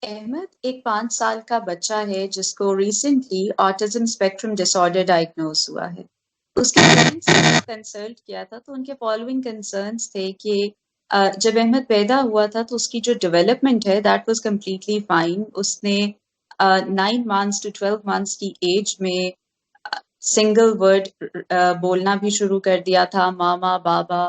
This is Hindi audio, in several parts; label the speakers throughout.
Speaker 1: अहमद एक 5 साल का बच्चा है जिसको recently autism spectrum disorder diagnose हुआ है। उसके पेरेंट्स ने कंसल्ट किया था तो उनके फॉलोइंग कंसर्न्स थे कि जब अहमद पैदा हुआ था तो उसकी जो डेवलपमेंट है दैट वाज कम्प्लीटली फाइन। उसने 9 मंथ्स टू 12 मंथ्स की एज में सिंगल वर्ड बोलना भी शुरू कर दिया था, मामा बाबा।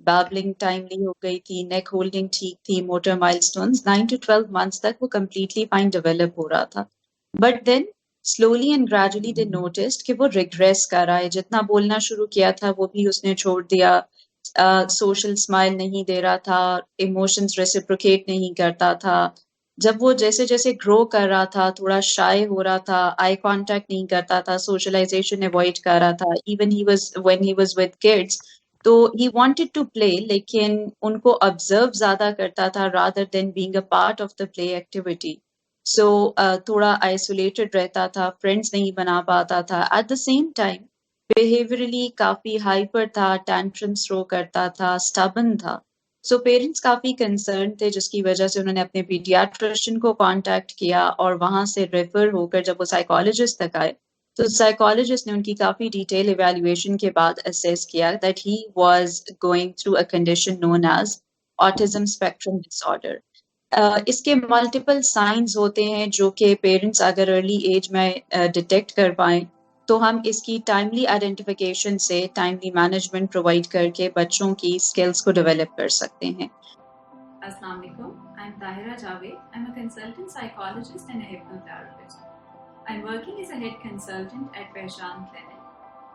Speaker 1: बैबलिंग टाइमली हो गई थी, नेक होल्डिंग ठीक थी, मोटर माइलस्टोन्स 9 to 12 months तक वो कम्प्लीटली फाइन डेवलप हो रहा था। But then slowly and gradually they noticed कि वो रिग्रेस कर रहा है। जितना बोलना शुरू किया था वो भी उसने छोड़ दिया, सोशल स्माइल नहीं दे रहा था, इमोशंस रेसिप्रोकेट नहीं करता था। जब वो जैसे जैसे ग्रो कर रहा था, थोड़ा शाय हो रहा था, आई कांटेक्ट नहीं करता था, सोशलाइजेशन अवॉइड कर रहा था, even he was when he was with kids तो ही वांटेड टू प्ले, लेकिन उनको ऑब्जर्व ज्यादा करता था rather than being a part of the play activity. So थोड़ा आइसोलेटेड रहता था, फ्रेंड्स नहीं बना पाता था। At the same time behaviourally काफी हाइपर था, टैंट्रम्स थ्रो करता था, स्टबन था। सो पेरेंट्स काफी कंसर्न थे, जिसकी वजह से उन्होंने अपने पीडियाट्रिशियन को कांटेक्ट किया और वहां से रेफर होकर जब वो साइकोलॉजिस्ट तक आए तो साइकोलॉजिस्ट ने उनकी काफी डिटेल इवैल्यूएशन के बाद असेस किया that he was going through a condition known as autism spectrum disorder. इसके मल्टीपल साइंस होते हैं जो कि पेरेंट्स अगर अर्ली एज में डिटेक्ट कर पाएं तो हम इसकी टाइमली आइडेंटिफिकेशन से टाइमली मैनेजमेंट प्रोवाइड करके बच्चों की स्किल्स को डेवलप कर सकते हैं।
Speaker 2: Assalamu alaikum. I'm Tahira Javed. I'm a consultant psychologist and a hypnotherapist. I'm working as a head consultant at Pehchan Clinic.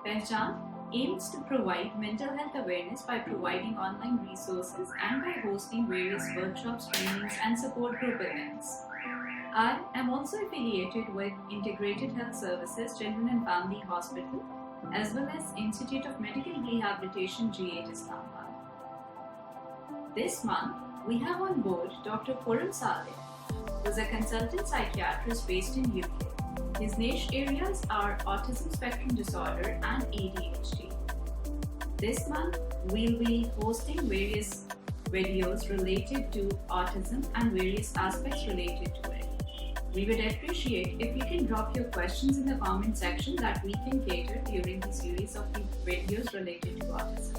Speaker 2: Pehchan aims to provide mental health awareness by providing online resources and by hosting various workshops, trainings, and support group events. I am also affiliated with Integrated Health Services Children and Family Hospital as well as Institute of Medical Rehabilitation GH Islamabad. This month, we have on board Dr. Khurram Saleh, who is a consultant psychiatrist based in UK. His niche areas are autism spectrum disorder and ADHD. This month, we'll be hosting various videos related to autism and various aspects related to it. We would appreciate if you can drop your questions in the comment section that we can cater during the series of the videos related to autism.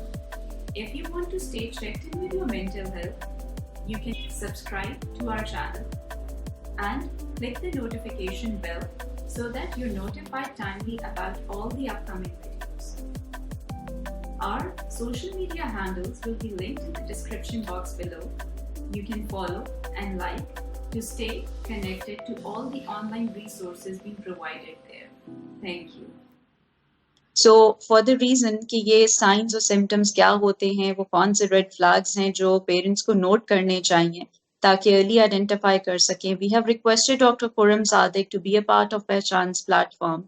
Speaker 2: If you want to stay checked in with your mental health, you can subscribe to our channel and click the notification bell so that you're notified timely about all the upcoming videos. Our social media handles will be linked in the description box below. You can follow and like to stay connected to all the online resources being provided there. Thank you.
Speaker 1: So for the reason कि ये साइंस और सिम्टम्स क्या होते हैं, वो कौन से रेड फ्लैग्स हैं जो पेरेंट्स को नोट करने चाहिए ताकि अर्ली आइडेंटिफाई कर सकें, we have requested doctor Khurram Sadiq to be a part of पहचान्स platform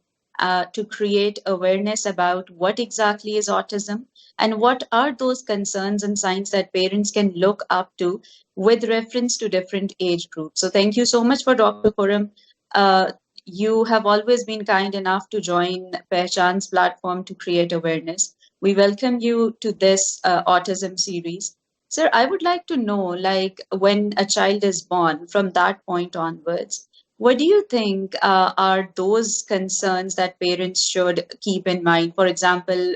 Speaker 1: to create awareness about what exactly is autism and what are those concerns and signs that parents can look up to with reference to different age groups. So thank you so much for Dr. Khurram. You have always been kind enough to join Pehchan's platform to create awareness. We welcome you to this autism series. Sir, I would like to know, like, when a child is born, from that point onwards, what do you think are those concerns that parents should keep in mind? For example,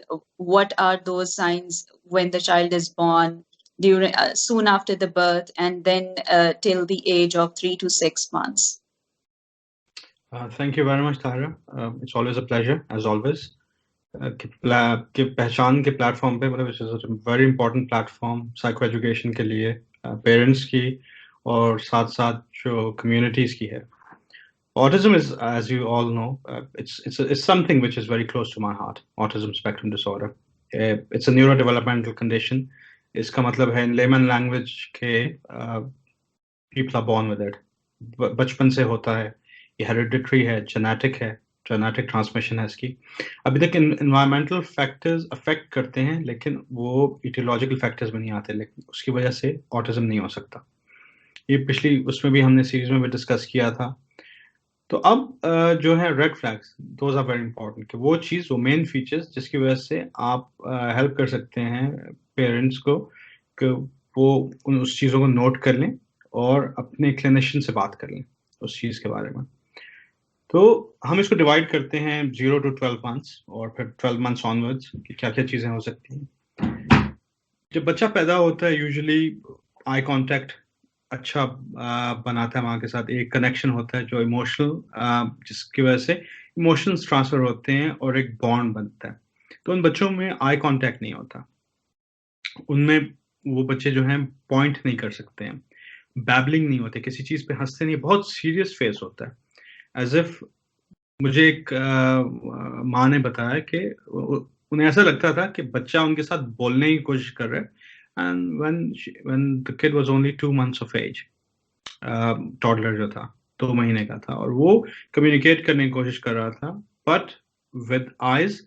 Speaker 1: what are those signs when the child is born, during soon after the birth, and then till the age of 3 to 6 months?
Speaker 3: Thank you very much, Tahira. It's always a pleasure, as always. कि पहचान के प्लेटफॉर्म पे, मतलब it's a very important platform psycho education के लिए, पेरेंट्स की और साथ साथ जो कम्युनिटीज की है. Autism is, as you all know, it's something which is very close to my heart. Autism spectrum disorder. It's a neurodevelopmental condition. इसका मतलब है in layman language के people are born with it. बचपन से होता है, ये hereditary है, genetic transmission है इसकी. अभी तक environmental factors affect करते हैं, लेकिन वो etiological factors में नहीं आते, लेकिन उसकी वजह से autism नहीं हो सकता. ये पिछली उसमें भी हमने सीरीज में भी डिस्कस किया था. तो अब जो है red flags, those are very important, कि वो चीज़, वो मेन फीचर्स जिसकी वजह से आप हेल्प कर सकते हैं पेरेंट्स को कि वो उस चीज़ों को नोट कर लें और अपने क्लिनिशियन से बात कर लें. उस चीज़ के बारे में। तो हम इसको डिवाइड करते हैं 0 to 12 मंथ्स और फिर 12 मंथ्स ऑनवर्ड्स कि क्या-क्या चीज़ें हो सकती हैं। जब बच्चा पैदा होता है यूजुअली आई कांटेक्ट अच्छा बनाता है माँ के साथ, एक कनेक्शन होता है जो इमोशनल जिसकी वजह से इमोशंस ट्रांसफर होते हैं और एक बॉन्ड बनता है। तो उन बच्चों में आई कांटेक्ट नहीं होता, उनमें वो बच्चे जो हैं पॉइंट नहीं कर सकते हैं, बैबलिंग नहीं होते, किसी चीज़ पे हँसते नहीं, बहुत सीरियस फेस होता है। एज़ इफ मुझे एक माँ ने बताया कि उन्हें ऐसा लगता था कि बच्चा उनके साथ बोलने की कोशिश कर रहा है and when the kid was only 2 months of age, toddler जो था 2 महीने का था और वो कम्युनिकेट करने की कोशिश कर रहा था but with eyes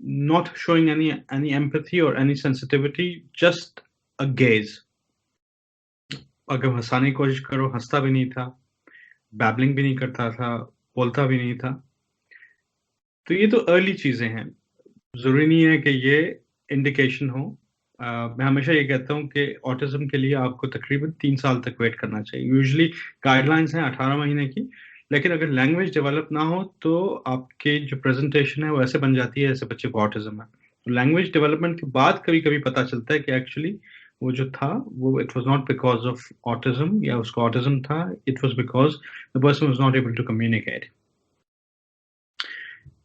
Speaker 3: not showing any empathy or any sensitivity, just a gaze. अगर हंसाने की कोशिश करो हंसता भी नहीं था, बैबलिंग भी नहीं करता था, बोलता भी नहीं था। तो ये तो अर्ली चीजें हैं, जरूरी नहीं है कि ये इंडिकेशन हो। मैं हमेशा ये कहता हूँ कि ऑटिज्म के लिए आपको तकरीबन 3 साल तक वेट करना चाहिए। यूजुअली गाइडलाइंस हैं 18 महीने की, लेकिन अगर लैंग्वेज डेवलप ना हो तो आपकी जो प्रेजेंटेशन है वो ऐसे बन जाती है जैसे बच्चे को ऑटिज्म है। तो लैंग्वेज डेवलपमेंट के बाद कभी-कभी पता चलता है कि एक्चुअली वो जो था वो it was not because of autism या उसको ऑटिज्म था, it was because the person was not able to communicate.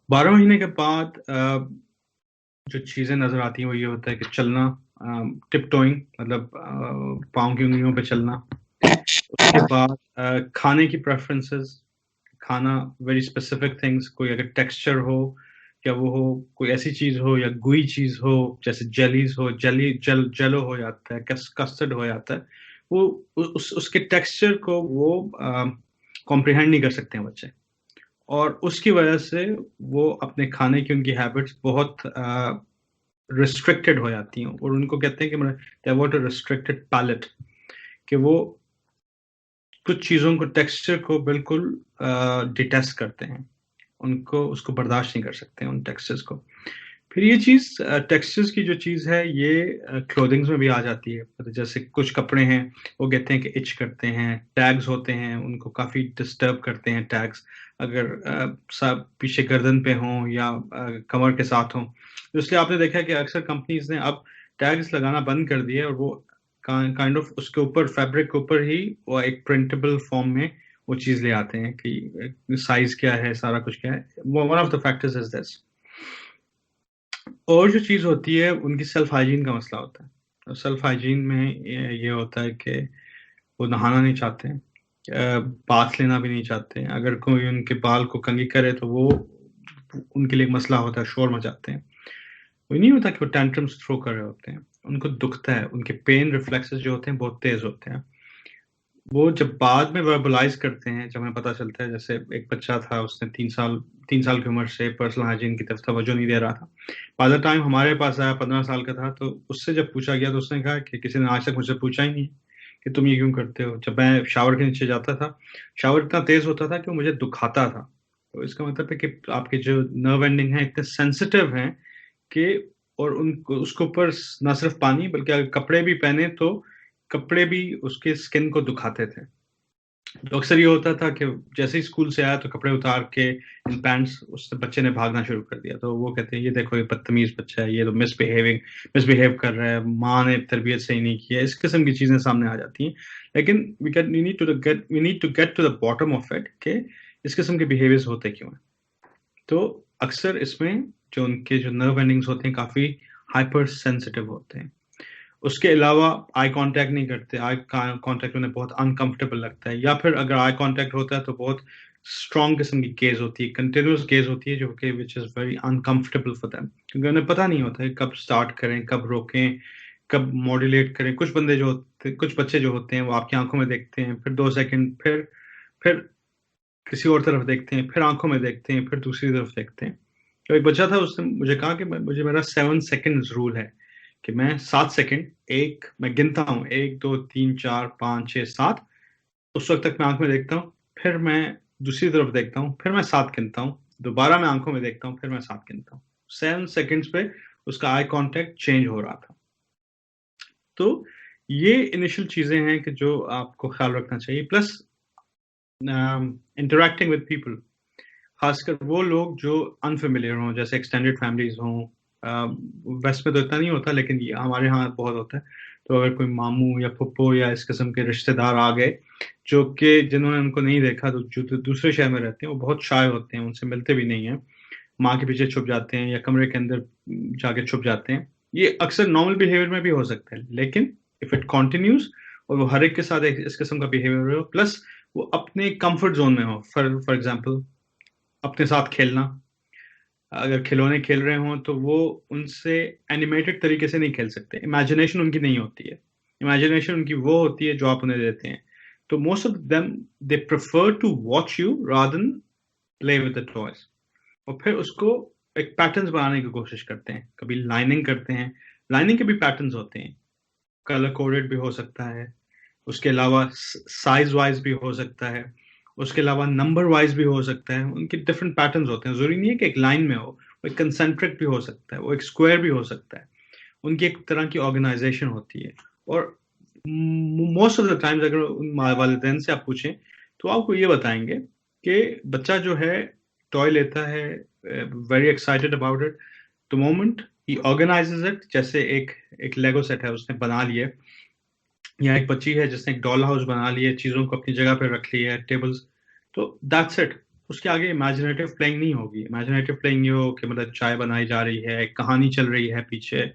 Speaker 3: 12 महीने के बाद जो चीजें नजर आती हैं वो ये होता है कि चलना, टिपटोइंग मतलब पाँव की उंगलियों पे चलना। उसके बाद खाने की प्रेफरेंसेस, खाना वेरी स्पेसिफिक थिंग्स, कोई अगर टेक्सचर हो या वो हो, कोई ऐसी चीज हो या गुई चीज हो जैसे जेलीज हो, जेलो हो जाता है, कस्टर्ड हो जाता है, वो उसके टेक्सचर को वो कॉम्प्रिहेंड नहीं कर सकते हैं बच्चे और उसकी वजह से वो अपने खाने की उनकी हैबिट्स बहुत रिस्ट्रिक्टेड हो जाती हैं और उनको कहते हैं कि they what a restricted palette, कि वो कुछ चीज़ों को टेक्सचर को बिल्कुल डिटेस्ट करते हैं, उनको उसको बर्दाश्त नहीं कर सकते हैं उन टेक्सचर्स को। फिर ये चीज़ टेक्सचर्स की जो चीज़ है ये क्लोथिंग्स में भी आ जाती है। मतलब जैसे कुछ कपड़े हैं वो कहते हैं कि इच करते हैं, टैग्स होते हैं उनको काफ़ी डिस्टर्ब करते हैं टैग्स, अगर सब पीछे गर्दन पे हों या कमर के साथ हों। तो इसलिए आपने देखा है कि अक्सर कंपनीज ने अब टैग्स लगाना बंद कर दिए और वो काइंड ऑफ उसके ऊपर फैब्रिक के ऊपर ही वो एक प्रिंटेबल फॉर्म में वो चीज़ ले आते हैं कि साइज क्या है, सारा कुछ क्या है। One of the factors is this. और जो चीज़ होती है उनकी सेल्फ हाइजीन का मसला होता है। तो सेल्फ हाइजीन में ये होता है कि वो नहाना नहीं चाहते हैं, बाथ लेना भी नहीं चाहते हैं, अगर कोई उनके बाल को कंघी करे तो वो उनके लिए एक मसला होता है, शोर मचाते हैं। वो नहीं होता कि वो टेंट्रम्स थ्रो कर रहे होते हैं, उनको दुखता है, उनके पेन रिफ्लेक्सेस जो होते हैं बहुत तेज होते हैं। वो जब बाद में वर्बलाइज करते हैं, जब हमें पता चलता है, जैसे एक बच्चा था उसने 3 साल की उम्र से पर्सनल हाइजीन की तरफ तवज्जो नहीं दे रहा था। बाय द टाइम हमारे पास आया 15 साल का था, तो उससे जब पूछा गया तो उसने कहा कि किसी ने आज तक मुझसे पूछा ही नहीं कि तुम ये क्यों करते हो। जब मैं शावर के नीचे जाता था, शावर इतना तेज होता था कि वो मुझे दुखाता था। तो इसका मतलब है कि आपके जो नर्व एंडिंग है इतने सेंसिटिव हैं कि और उनको उसके ऊपर ना सिर्फ पानी बल्कि अगर कपड़े भी पहने तो कपड़े भी उसके स्किन को दुखाते थे। तो अक्सर ये होता था कि जैसे ही स्कूल से आया तो कपड़े उतार के इन पैंट्स उस बच्चे ने भागना शुरू कर दिया। तो वो कहते हैं ये देखो ये बदतमीज बच्चा है, ये तो मिसबिहेव कर रहा है, माँ ने तरबियत सही नहीं की है, इस किस्म की चीजें सामने आ जाती हैं। लेकिन we need to get to the bottom of it कि इस किस्म के बिहेवियर्स होते क्यों हैं। तो अक्सर इसमें जो उनके जो नर्व एंडिंग्स होते हैं काफी हाइपर सेंसिटिव होते हैं। उसके अलावा आई कांटेक्ट नहीं करते, आई कांटेक्ट उन्हें बहुत अनकंफर्टेबल लगता है, या फिर अगर आई कांटेक्ट होता है तो बहुत स्ट्रॉन्ग किस्म की गेज होती है, कंटिन्यूस गेज होती है, जो कि which is very uncomfortable for them, क्योंकि उन्हें पता नहीं होता है कब स्टार्ट करें, कब रोकें, कब मॉड्यूलेट करें। कुछ बच्चे जो होते हैं वो आपकी आंखों में देखते हैं, फिर 2 सेकंड, फिर किसी और तरफ देखते हैं, फिर आंखों में देखते हैं, फिर दूसरी तरफ देखते हैं। तो एक बच्चा था, उसने मुझे कहा कि मुझे मेरा 7 सेकंड्स रूल है कि मैं 7 सेकंड मैं गिनता हूँ 1 2 3 4 5 6 7, उस वक्त तक मैं आंख में देखता हूँ, फिर मैं दूसरी तरफ देखता हूँ, फिर मैं 7 गिनता हूँ, दोबारा मैं आंखों में देखता हूँ, फिर मैं 7 गिनता हूँ। 7 सेकंड्स पे उसका आई कांटेक्ट चेंज हो रहा था। तो ये इनिशियल चीजें हैं कि जो आपको ख्याल रखना चाहिए। प्लस इंटरेक्टिंग विद पीपल, खासकर वो लोग जो अनफेमिलियर हों, जैसे एक्सटेंडेड फैमिलीज हों। वेस्ट में तो इतना नहीं होता, लेकिन ये हमारे यहाँ बहुत होता है। तो अगर कोई मामू या फुप्पो या इस किस्म के रिश्तेदार आ गए जो कि जिन्होंने उनको नहीं देखा, तो जो दूसरे शहर में रहते हैं, वो बहुत शाय होते हैं, उनसे मिलते भी नहीं हैं, माँ के पीछे छुप जाते हैं या कमरे के अंदर जाके छुप जाते हैं। ये अक्सर नॉर्मल बिहेवियर में भी हो सकता है, लेकिन इफ इट कंटिन्यूज और वो हर एक के साथ इस किस्म का बिहेवियर हो, प्लस वो अपने कंफर्ट जोन में हो, फॉर एग्जांपल अपने साथ खेलना, अगर खिलौने खेल रहे हों तो वो उनसे एनिमेटेड तरीके से नहीं खेल सकते, इमेजिनेशन उनकी नहीं होती है। इमेजिनेशन उनकी वो होती है जो आप उन्हें देते हैं। तो most of them they prefer to watch you rather than play with the toys, और फिर उसको एक पैटर्न्स बनाने की कोशिश करते हैं। कभी लाइनिंग करते हैं, लाइनिंग के भी पैटर्न्स होते हैं, कलर कोडेड भी हो सकता है, उसके अलावा साइज वाइज भी हो सकता है, उसके अलावा नंबर वाइज भी हो सकता है। उनके डिफरेंट पैटर्न्स होते हैं, जरूरी नहीं है कि एक लाइन में हो, वो एक कंसेंट्रिक भी हो सकता है, वो एक स्क्वायर भी हो सकता है। उनकी एक तरह की ऑर्गेनाइजेशन होती है। और मोस्ट ऑफ द टाइम्स अगर उन वालिदैन से आप पूछें तो आपको ये बताएंगे कि बच्चा जो है टॉय लेता है, very excited about it the moment he organises it. जैसे एक लेगो सेट है, उसने बना लिया, या एक बच्ची है जिसने एक डॉल हाउस बना लिया, चीजों को अपनी जगह पर रख लिया है, टेबल्स, तो दैट्स इट। उसके आगे इमेजिनेटिव प्लेइंग नहीं होगी। इमेजिनेटिव प्लेइंग ये हो कि मतलब चाय बनाई जा रही है, एक कहानी चल रही है पीछे,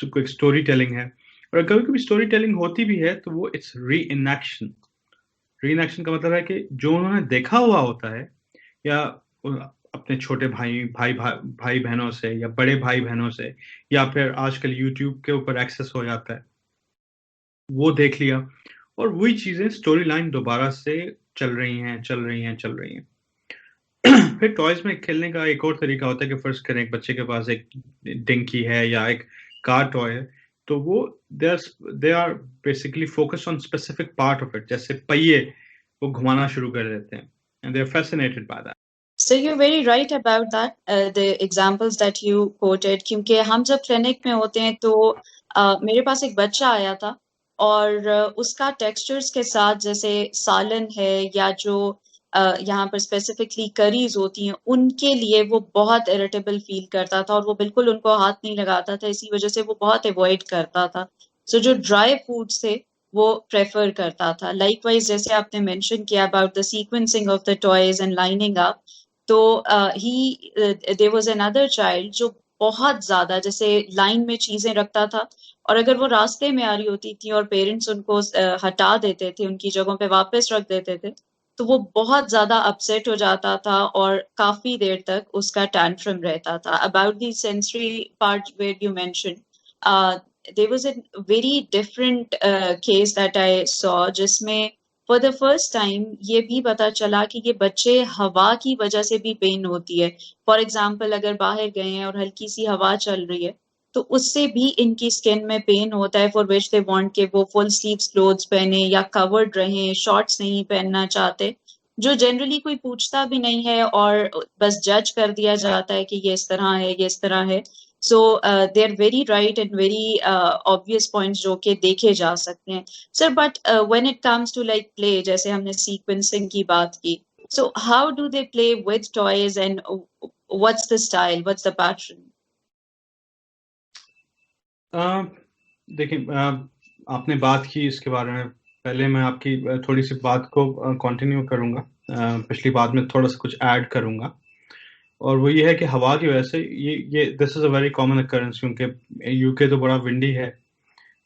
Speaker 3: कोई स्टोरी टेलिंग है। और कभी कभी स्टोरी टेलिंग होती भी है तो वो इट्स री इनएक्शन। री इनएक्शन का मतलब है कि जो उन्होंने देखा हुआ होता है, या अपने छोटे भाई बहनों से, या बड़े भाई बहनों से, या फिर आजकल यूट्यूब के ऊपर एक्सेस हो जाता है, वो देख लिया, और वही चीजें स्टोरी लाइन दोबारा से चल रही हैं। फिर टॉयज में खेलने का एक और तरीका होता है कि फर्स्ट करें एक बच्चे के पास एक डिंकी है या एक कार टॉय है, तो वो they are basically focus on specific part of it, जैसे पहिए वो घुमाना शुरू कर देते हैं, and they are fascinated by that.
Speaker 1: So you're very right about that, the examples that you quoted, क्योंकि हम जब क्लिनिक में होते हैं तो मेरे पास एक बच्चा आया था, और उसका टेक्सचर्स के साथ, जैसे सालन है या जो यहाँ पर स्पेसिफिकली करीज होती हैं, उनके लिए वो बहुत इरिटेबल फील करता था, और वो बिल्कुल उनको हाथ नहीं लगाता था, इसी वजह से वो बहुत अवॉइड करता था। सो जो ड्राई फूड्स थे वो प्रेफर करता था। लाइकवाइज जैसे आपने मेंशन किया about the sequencing of the toys and lining up, तो देयर वाज अनदर चाइल्ड जो बहुत ज्यादा जैसे लाइन में चीजें रखता था, और अगर वो रास्ते में आ रही होती थी और पेरेंट्स उनको हटा देते थे, उनकी जगहों पे वापस रख देते थे, तो वो बहुत ज्यादा अपसेट हो जाता था और काफी देर तक उसका टैंट्रम रहता था। About the sensory part where you mention, there was a very different case that I saw, जिसमें फॉर द फर्स्ट टाइम ये भी पता चला कि ये बच्चे हवा की वजह से भी पेन होती है। फॉर एग्जाम्पल अगर बाहर गए हैं और हल्की सी हवा चल रही है, तो उससे भी इनकी स्किन में पेन होता है, फॉर विच दे वांट के वो फुल स्लीव्स क्लोथ्स पहने या कवर्ड रहें, शॉर्ट्स नहीं पहनना चाहते, जो जनरली कोई पूछता भी नहीं है और बस जज कर दिया जाता है कि ये इस तरह है, ये इस तरह है। So they are very right and very obvious points जो कि देखे जा सकते हैं sir. But when it comes to like play, जैसे हमने सीक्वेंसिंग की बात की, so how do they play with toys and what's the style, what's the pattern?
Speaker 3: देखिए, आपने बात की इसके बारे में, पहले मैं आपकी थोड़ी सी बात को कंटिन्यू करूंगा, पिछली बात में थोड़ा सा कुछ ऐड करूंगा, और वो ये है कि हवा की वजह से ये this is a very common occurrence, क्योंकि यूके तो बड़ा विंडी है।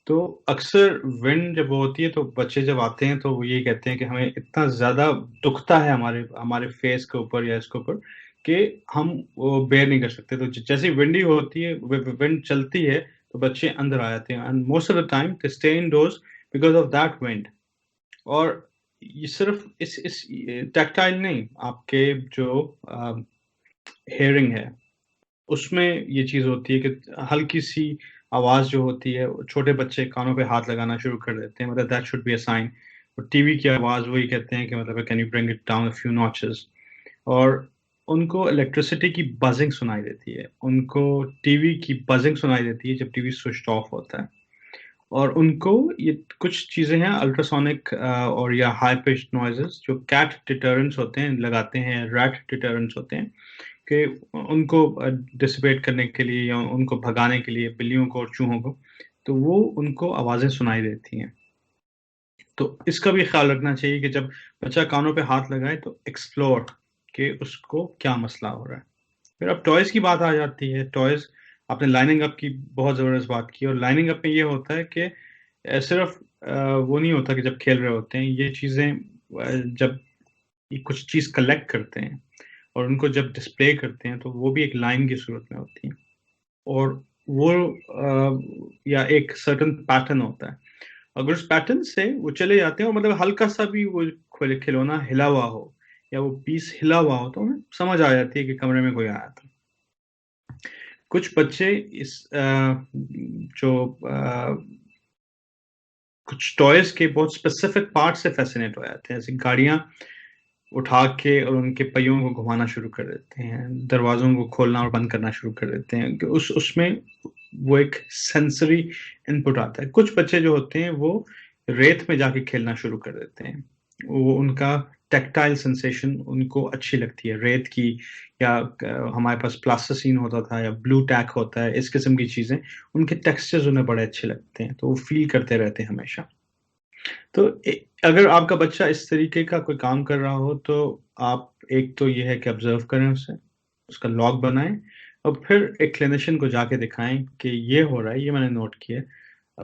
Speaker 3: तो अक्सर विंड जब होती है तो बच्चे जब आते हैं तो वो ये कहते हैं कि हमें इतना ज्यादा दुखता है हमारे हमारे फेस के ऊपर या इसके ऊपर, कि हम वो बेयर नहीं कर सकते। तो जैसे विंडी होती है, विंड चलती है, तो बच्चे अंदर आ जाते हैं, and most of the time they stay indoors because of that wind. और ये सिर्फ इस टैक्टाइल नहीं, आपके जो हेयरिंग है उसमें ये चीज होती है कि हल्की सी आवाज जो होती है, छोटे बच्चे कानों पे हाथ लगाना शुरू कर देते हैं, मतलब that should be a sign. और टीवी की आवाज वही कहते हैं कि मतलब can you bring it down a few notches. और उनको इलेक्ट्रिसिटी की बजिंग सुनाई देती है, उनको टीवी की बजिंग सुनाई देती है जब टीवी स्विच ऑफ होता है। और उनको ये कुछ चीज़ें हैं अल्ट्रासोनिक और या हाई पिच्ड नॉइजेस जो कैट डिटरेंट्स होते हैं लगाते हैं, रैट डिटरेंट्स होते हैं कि उनको डिसिपेट करने के लिए या उनको भगाने के लिए बिल्लियों को और चूहों को, तो वो उनको आवाज़ें सुनाई देती हैं। तो इसका भी ख्याल रखना चाहिए कि जब बच्चा कानों पे हाथ लगाए तो एक्सप्लोर कि उसको क्या मसला हो रहा है। फिर अब टॉयज़ की बात आ जाती है। टॉयज़ आपने लाइनिंग अप की बहुत ज़बरदस्त बात की और लाइनिंग अप में ये होता है कि सिर्फ वो नहीं होता कि जब खेल रहे होते हैं ये चीज़ें, जब ये कुछ चीज़ कलेक्ट करते हैं और उनको जब डिस्प्ले करते हैं तो वो भी एक लाइन की सूरत में होती है और वो या एक सर्टेन पैटर्न होता है। अगर उस पैटर्न से वो चले जाते हैं और मतलब हल्का सा भी वो खिलौना हिला हुआ हो या वो पीस हिला हुआ हो तो उन्हें समझ आ जाती है कि कमरे में कोई आया था। कुछ बच्चे इस जो कुछ टॉयज के बहुत स्पेसिफिक पार्ट से फैसिनेट हो जाते हैं, जैसे गाड़ियां उठा के और उनके पहियों को घुमाना शुरू कर देते हैं, दरवाजों को खोलना और बंद करना शुरू कर देते हैं कि उसमें वो एक सेंसरी इनपुट आता है। कुछ बच्चे जो होते हैं वो रेत में जाके खेलना शुरू कर देते हैं, वो उनका टेक्टाइल सेंसेशन उनको अच्छी लगती है रेत की, या हमारे पास प्लास्टिसीन होता था या ब्लू टैक होता है, इस किस्म की चीज़ें उनके टेक्सचर्स उन्हें बड़े अच्छे लगते हैं, तो वो फील करते रहते हैं हमेशा। तो अगर आपका बच्चा इस तरीके का कोई काम कर रहा हो तो आप एक तो ये है कि ऑब्जर्व करें उसे, उसका लॉग बनाएं और फिर एक क्लिनिशियन को जाके दिखाएं कि ये हो रहा है, ये मैंने नोट किया,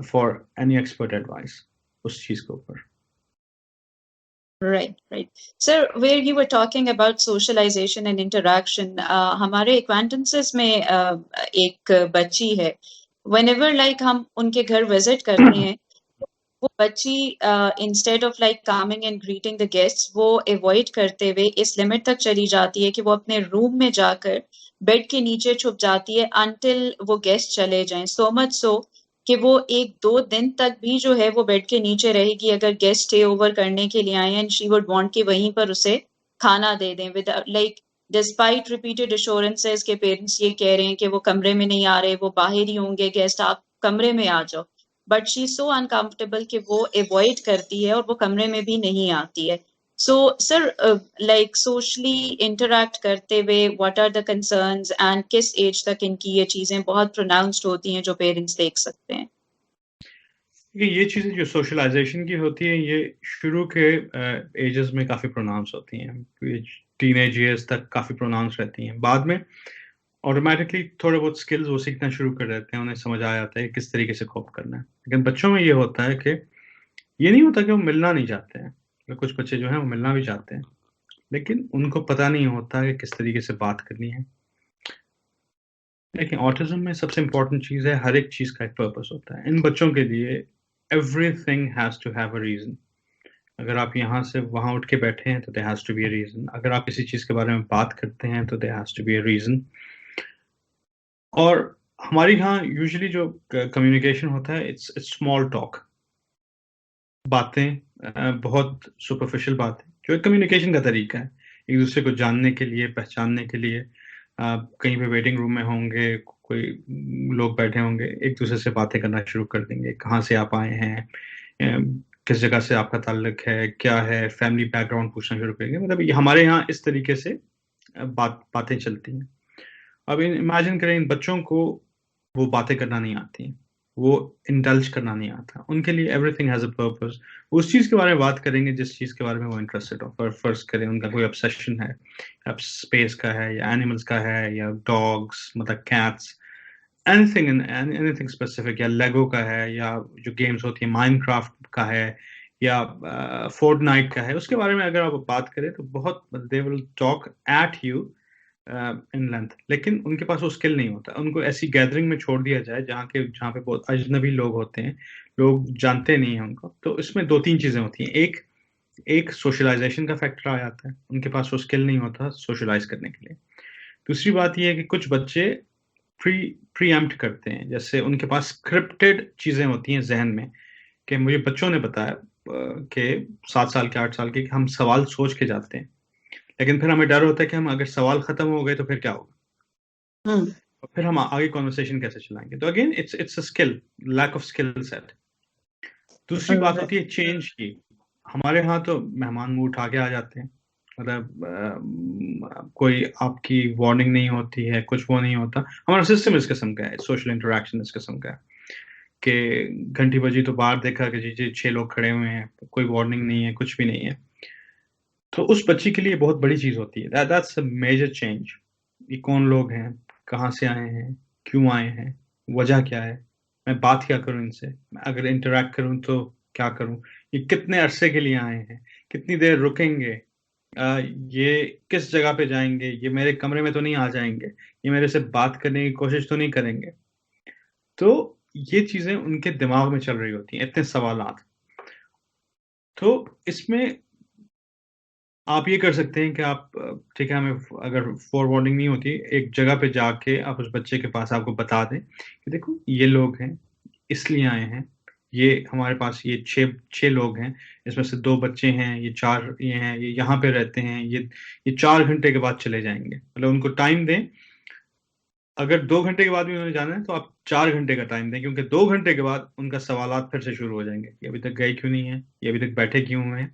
Speaker 3: फॉर एनी एक्सपर्ट एडवाइस उस चीज़ के ऊपर।
Speaker 1: Right, right. Sir, where you were talking about socialization and interaction, हमारे acquaintances में एक बच्ची है, whenever like हम उनके घर visit करते हैं, वो बच्ची instead of like coming and greeting the guests, वो avoid करते हुए इस limit तक चली जाती है कि वो अपने room में जाकर bed के नीचे छुप जाती है until वो guest चले जाएं, so much so कि वो 1-2 दिन तक भी जो है वो बेड के नीचे रहेगी अगर गेस्ट स्टे ओवर करने के लिए आए एंड शी वुड वांट कि वहीं पर उसे खाना दे दें with like despite repeated assurances के पेरेंट्स ये कह रहे हैं कि वो कमरे में नहीं आ रहे, वो बाहर ही होंगे गेस्ट, आप कमरे में आ जाओ, बट शी सो अनकंफर्टेबल कि वो अवॉइड करती है और वो कमरे में भी नहीं आती है। So, sir, like socially interact करते हुए, what are the concerns and किस एज तक इनकी ये चीजें बहुत pronounced होती हैं जो पेरेंट्स देख सकते हैं?
Speaker 3: ये चीज़ें जो सोशलाइजेशन की होती है ये शुरू के एजेस में काफ़ी प्रोनाउंस होती हैं, टीनेज ईयर्स तक काफ़ी प्रोनाउंस रहती हैं, बाद में ऑटोमेटिकली थोड़े बहुत स्किल्स वो सीखना शुरू कर देते हैं, उन्हें समझ आ जाता है किस तरीके से कोप करना है। लेकिन बच्चों में ये होता है कि ये नहीं होता कि वो मिलना नहीं चाहते हैं, कुछ बच्चे जो हैं वो मिलना भी चाहते हैं लेकिन उनको पता नहीं होता कि किस तरीके से बात करनी है। लेकिन ऑटिज्म में सबसे इम्पोर्टेंट चीज़ है हर एक चीज़ का एक पर्पस होता है। इन बच्चों के लिए everything has to have a reason. अगर आप यहाँ से वहाँ उठ के बैठे हैं तो there has to be a reason. अगर आप किसी चीज़ के बारे में बात करते हैं तो there has to be a reason. और हमारे यहाँ यूजुअली जो कम्युनिकेशन होता है इट्स स्मॉल टॉक, बातें, बहुत सुपरफिशियल बातें जो कम्युनिकेशन का तरीका है, एक दूसरे को जानने के लिए, पहचानने के लिए। कहीं पे वेटिंग रूम में होंगे, कोई लोग बैठे होंगे, एक दूसरे से बातें करना शुरू कर देंगे, कहाँ से आप आए हैं, किस जगह से आपका ताल्लुक है, क्या है, फैमिली बैकग्राउंड पूछना शुरू करेंगे। मतलब ये हमारे यहाँ इस तरीके से बातें चलती हैं। अब इमेजिन करें इन बच्चों को वो बातें करना नहीं आती, वो इंडल्ज करना नहीं आता, उनके लिए एवरीथिंग हैज़ अ पर्पस। उस चीज़ के बारे में बात करेंगे जिस चीज़ के बारे में वो इंटरेस्टेड हो। पर फर्ज करें उनका कोई ऑब्सेशन है, अब स्पेस का है या एनिमल्स का है या डॉग्स मतलब कैट्स, एनीथिंग स्पेसिफिक, या लेगो का है, या जो गेम्स होती है माइनक्राफ्ट का है, या फोर्टनाइट का है, उसके बारे में अगर आप बात करें तो बहुत they will talk eight you in length. लेकिन उनके पास वो स्किल नहीं होता। उनको ऐसी गैदरिंग में छोड़ दिया जाए जहाँ पे बहुत अजनबी लोग होते हैं, लोग जानते नहीं हैं उनको, तो इसमें 2-3 चीज़ें होती हैं। एक सोशलाइजेशन का फैक्टर आ जाता है, उनके पास वो स्किल नहीं होता सोशलाइज करने के लिए। दूसरी बात ये है कि कुछ बच्चे प्रीएम्प्ट करते हैं, जैसे उनके पास स्क्रिप्टेड चीज़ें होती हैं जहन में, कि मुझे बच्चों ने बताया कि 7 साल के 8 साल के, कि हम सवाल सोच के जाते हैं लेकिन फिर हमें डर होता है कि हम अगर सवाल खत्म हो गए तो फिर क्या होगा, और फिर हम आगे कॉन्वर्सेशन कैसे चलाएंगे। तो again it's a skill, lack of skill set. दूसरी बात होती है चेंज की। हमारे यहाँ तो मेहमान मुंह उठा के आ जाते हैं, मतलब कोई आपकी वार्निंग नहीं होती है, कुछ वो नहीं होता। हमारा सिस्टम इस किस्म का है, सोशल इंटरेक्शन इस किस्म का है कि घंटी बजी तो बाहर देखा कि जी 6 लोग खड़े हुए हैं, कोई वार्निंग नहीं है, कुछ भी नहीं है। तो उस बच्ची के लिए बहुत बड़ी चीज होती है। That's a major change. ये कौन लोग हैं, कहाँ से आए हैं, क्यों आए हैं, वजह क्या है, मैं बात क्या करूं इनसे, मैं अगर इंटरेक्ट करूं तो क्या करूं, ये कितने अरसे के लिए आए हैं, कितनी देर रुकेंगे, ये किस जगह पे जाएंगे, ये मेरे कमरे में तो नहीं आ जाएंगे, ये मेरे से बात करने की कोशिश तो नहीं करेंगे। तो ये चीजें उनके दिमाग में चल रही होती हैं, इतने सवालात। तो इसमें आप ये कर सकते हैं कि आप ठीक है, हमें अगर फॉरवर्डिंग नहीं होती, एक जगह पे जाके आप उस बच्चे के पास आपको बता दें कि देखो ये लोग हैं, इसलिए आए हैं, ये हमारे पास ये छह लोग हैं, इसमें से 2 बच्चे हैं, ये 4 ये हैं, ये यहाँ पे रहते हैं, ये 4 घंटे के बाद चले जाएंगे। मतलब उनको टाइम दें। अगर 2 घंटे के बाद भी उन्होंने जाना है तो आप 4 घंटे का टाइम दें, क्योंकि 2 घंटे के बाद उनका सवालात फिर से शुरू हो जाएंगे। ये अभी तक गए क्यों नहीं है, ये अभी तक बैठे क्यों हुए हैं।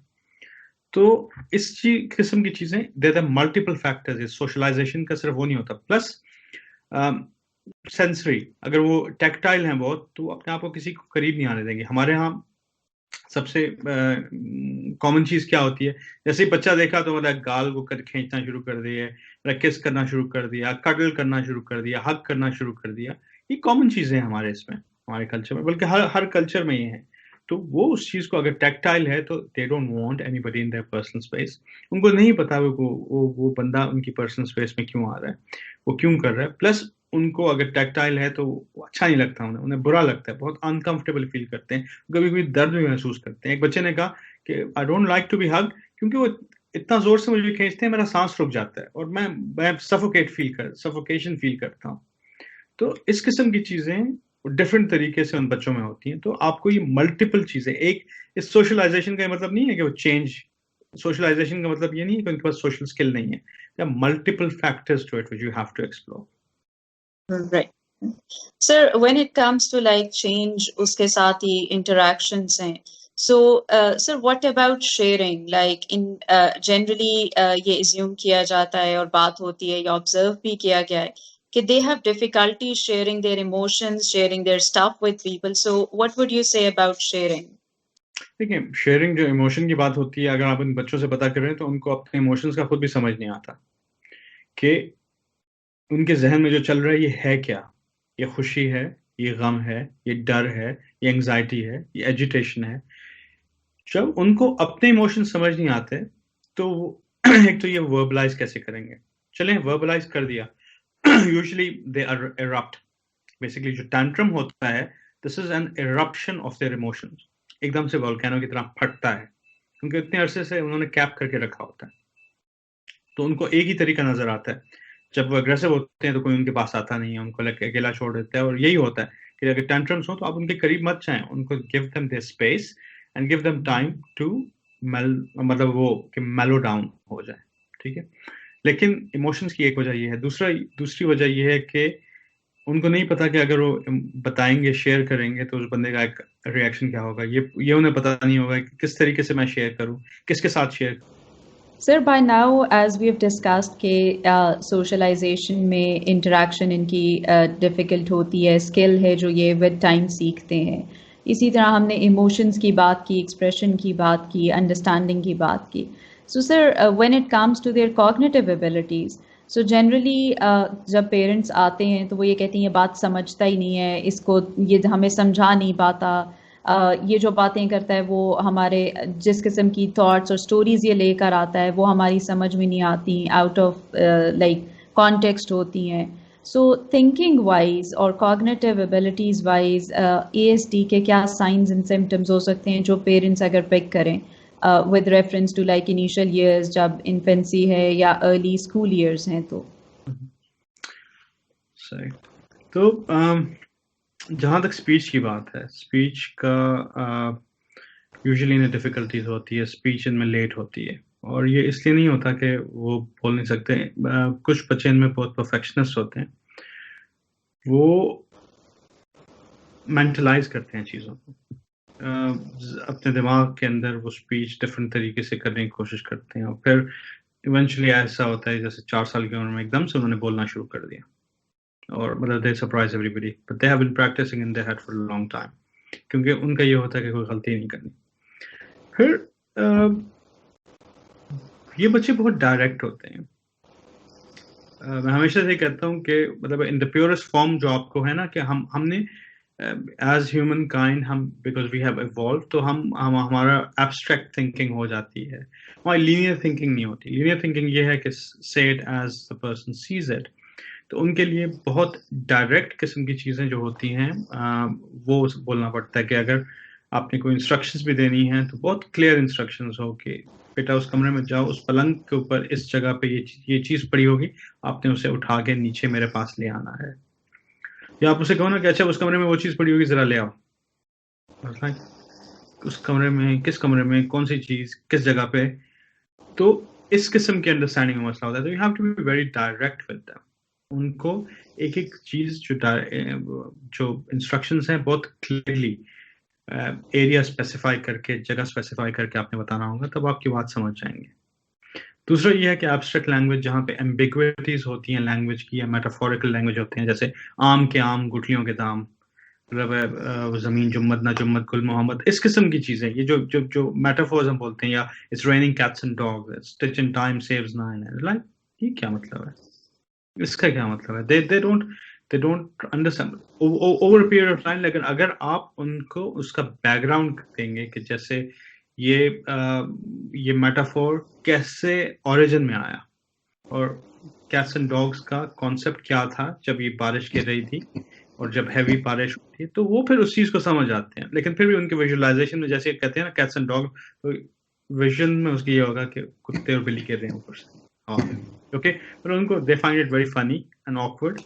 Speaker 3: तो इस किस्म की चीजें, देयर आर मल्टीपल फैक्टर्स। इस सोशलाइजेशन का सिर्फ वो नहीं होता। प्लस सेंसरी, अगर वो टैक्टाइल हैं बहुत, तो अपने आप को किसी को करीब नहीं आने देंगे। हमारे यहाँ सबसे कॉमन चीज क्या होती है, जैसे ही बच्चा देखा तो मतलब गाल को खींचना शुरू कर दिया, किस करना शुरू कर दिया, कडल करना शुरू कर दिया, हग करना शुरू कर दिया। ये कॉमन चीजें हैं हमारे इसमें, हमारे कल्चर में, बल्कि हर कल्चर में ये है। तो वो उस चीज को, अगर टैक्टाइल है तो they don't want anybody in their personal space. उनको नहीं पता वो बंदा उनकी पर्सनल स्पेस में क्यों आ रहा है, वो क्यों कर रहा है। प्लस उनको अगर टैक्टाइल है तो अच्छा नहीं लगता, उन्हें बुरा लगता है, बहुत अनकंफर्टेबल फील करते हैं, कभी कभी दर्द भी महसूस करते हैं। एक बच्चे ने कहा कि I don't like to be hug, क्योंकि वो इतना जोर से मुझे खींचते हैं, मेरा सांस रुक जाता है और मैं सफोकेशन फील करता हूँ। तो इस किस्म की चीजें डिफरेंट तरीके से उन बच्चों में होती हैं। तो आपको ये मल्टीपल चीजें, एक इस सोशलाइजेशन का मतलब नहीं है कि वो चेंज, सोशलाइजेशन का मतलब ये नहीं है कि उनके पास सोशल स्किल नहीं है। Multiple factors to it which you have to explore.
Speaker 1: Right. Sir, when it comes to like change, उसके साथ ही interactions हैं. So, sir, what about sharing? Like in generally ये assume किया जाता है और बात होती है, या observe भी किया गया है कि they have difficulty sharing their emotions, sharing their stuff with people. So, what would you say about sharing?
Speaker 3: देखिए, शेयरिंग जो इमोशन की बात होती है, अगर आप इन बच्चों से पता कर रहे हैं तो उनको अपने इमोशंस का खुद भी समझ नहीं आता कि उनके जहन में जो चल रहा है ये है क्या। ये खुशी है, ये गम है, ये डर है, ये एंग्जाइटी है, ये एजिटेशन है। जब उनको अपने इमोशन समझ नहीं आते तो एक तो ये वर्बलाइज कैसे करेंगे। चलें, वर्बलाइज कर दिया, usually they are erupt. Basically जो टैंट्रम होता है, this is an eruption of their emotions. एकदम से वोल्केनो की तरह फटता है, क्योंकि इतने अरसे से उन्होंने कैप करके रखा होता है। तो उनको एक ही तरीका नजर आता है, जब वो अग्रेसिव होते हैं तो कोई उनके पास आता नहीं है, उनको अकेला छोड़ देता है। और यही होता है कि अगर टेंट्रम्स हो तो आप उनके करीब मत जाएं, उनको give them their space and give them time to मतलब वो कि मेलो डाउन हो जाए। ठीक है, लेकिन इमोशंस की एक वजह ये है। दूसरी वजह ये है कि उनको नहीं पता कि अगर वो बताएंगे, शेयर करेंगे, तो उस बंदे का एक रिएक्शन क्या होगा। ये उन्हें पता नहीं होगा कि किस तरीके से मैं शेयर करूं, किसके साथ share.
Speaker 1: Sir, by now, as we have discussed कि socialization में interaction इनकी difficult होती है, skill है जो ये with time सीखते हैं। इसी तरह हमने emotions की बात की, expression की बात की, understanding की बात की। So sir, when it comes to their cognitive abilities, so generally जब parents आते हैं तो वो ये कहती हैं ये बात समझता ही नहीं है, इसको ये हमें समझा नहीं पाता, ये जो बातें करता है वो हमारे जिस किस्म की थॉट्स और स्टोरीज ये लेकर आता है वो हमारी समझ में नहीं आती, आउट ऑफ लाइक कॉन्टेक्स्ट होती हैं। सो थिंकिंग वाइज और कॉग्निटिव एबिलिटीज़ वाइज ASD के क्या साइंस एंड सिम्टम्स हो सकते हैं जो पेरेंट्स अगर पिक करें with reference to like initial years जब इन्फेंसी है या अर्ली स्कूल ईयर्स हैं। तो
Speaker 3: सही। तो जहाँ तक स्पीच की बात है, स्पीच का यूजुअली इन्हें डिफिकल्टीज होती है, स्पीच इनमें लेट होती है। और ये इसलिए नहीं होता कि वो बोल नहीं सकते। कुछ बच्चे इनमें बहुत परफेक्शनिस्ट होते हैं, वो मेंटलाइज करते हैं चीज़ों को। अपने दिमाग के अंदर वो स्पीच डिफरेंट तरीके से करने की कोशिश करते हैं और फिर इवेंचुअली ऐसा होता है जैसे 4 साल की उम्र में एकदम से उन्होंने बोलना शुरू कर दिया और मतलब they surprise everybody but they have been practising in their head for a long time, क्योंकि उनका ये होता है कि कोई गलती नहीं करनी। फिर ये बच्चे बहुत डायरेक्ट होते हैं। मैं हमेशा से कहता हूँ कि मतलब इन द प्योरेस्ट फॉर्म जो आपको है ना कि हमने एज ह्यूमन काइंड हम बिकॉज वी हैव इवॉल्व तो हम हमारा एब्स्ट्रैक्ट थिंकिंग हो जाती है, हमारी लीनियर थिंकिंग नहीं होती। लीनियर थिंकिंग ये है कि say it as the person sees it, तो उनके लिए बहुत डायरेक्ट किस्म की चीज़ें जो होती हैं वो बोलना पड़ता है कि अगर आपने कोई इंस्ट्रक्शंस भी देनी है तो बहुत क्लियर इंस्ट्रक्शंस हो कि बेटा उस कमरे में जाओ, उस पलंग के ऊपर इस जगह पे ये चीज़ पड़ी होगी, आपने उसे उठा के नीचे मेरे पास ले आना है। या आप उसे कहो ना कि अच्छा उस कमरे में वो चीज़ पड़ी होगी ज़रा ले आओ, उस कमरे में किस कमरे में कौन सी चीज़ किस जगह पे, तो इस किस्म की अंडरस्टैंडिंग में मसला होता है। तो you have to be very direct with them. उनको एक एक चीज़ जो इंस्ट्रक्शंस हैं बहुत क्लियरली एरिया स्पेसिफाई करके जगह स्पेसिफाई करके आपने बताना होगा, तब आपकी बात समझ जाएंगे। दूसरा ये है कि एब्स्ट्रैक्ट लैंग्वेज जहाँ पे एम्बिग्विटीज होती हैं लैंग्वेज की या मेटाफोरिकल लैंग्वेज होते हैं, जैसे आम के आम गुठलियों के दाम, मतलब जमीन जुम्मत ना जुम्मत गुल मोहम्मद, इस किस्म की चीजें ये जो जो जो मेटाफोर्स हम बोलते हैं, या it's raining cats and dogs, stitch in time saves nine, like ये क्या मतलब है, इसका क्या मतलब है? They don't understand over period of time. लेकिन अगर आप उनको उसका बैकग्राउंड देंगे कि जैसे ये मेटाफोर कैसे ओरिजिन में आया और कैट्स एंड डॉग्स का कॉन्सेप्ट क्या था जब ये बारिश गिर रही थी और जब हैवी बारिश होती है, तो वो फिर उस चीज को समझ आते हैं। लेकिन फिर भी उनके विजुअलाइजेशन में जैसे कहते हैं ना कैट्स एंड डॉग, तो विजन में उसकी ये होगा कि कुत्ते और बिल्ली गिर रहे हैं ऊपर से हवा में, ओके, पर उनको they find it very funny and awkward.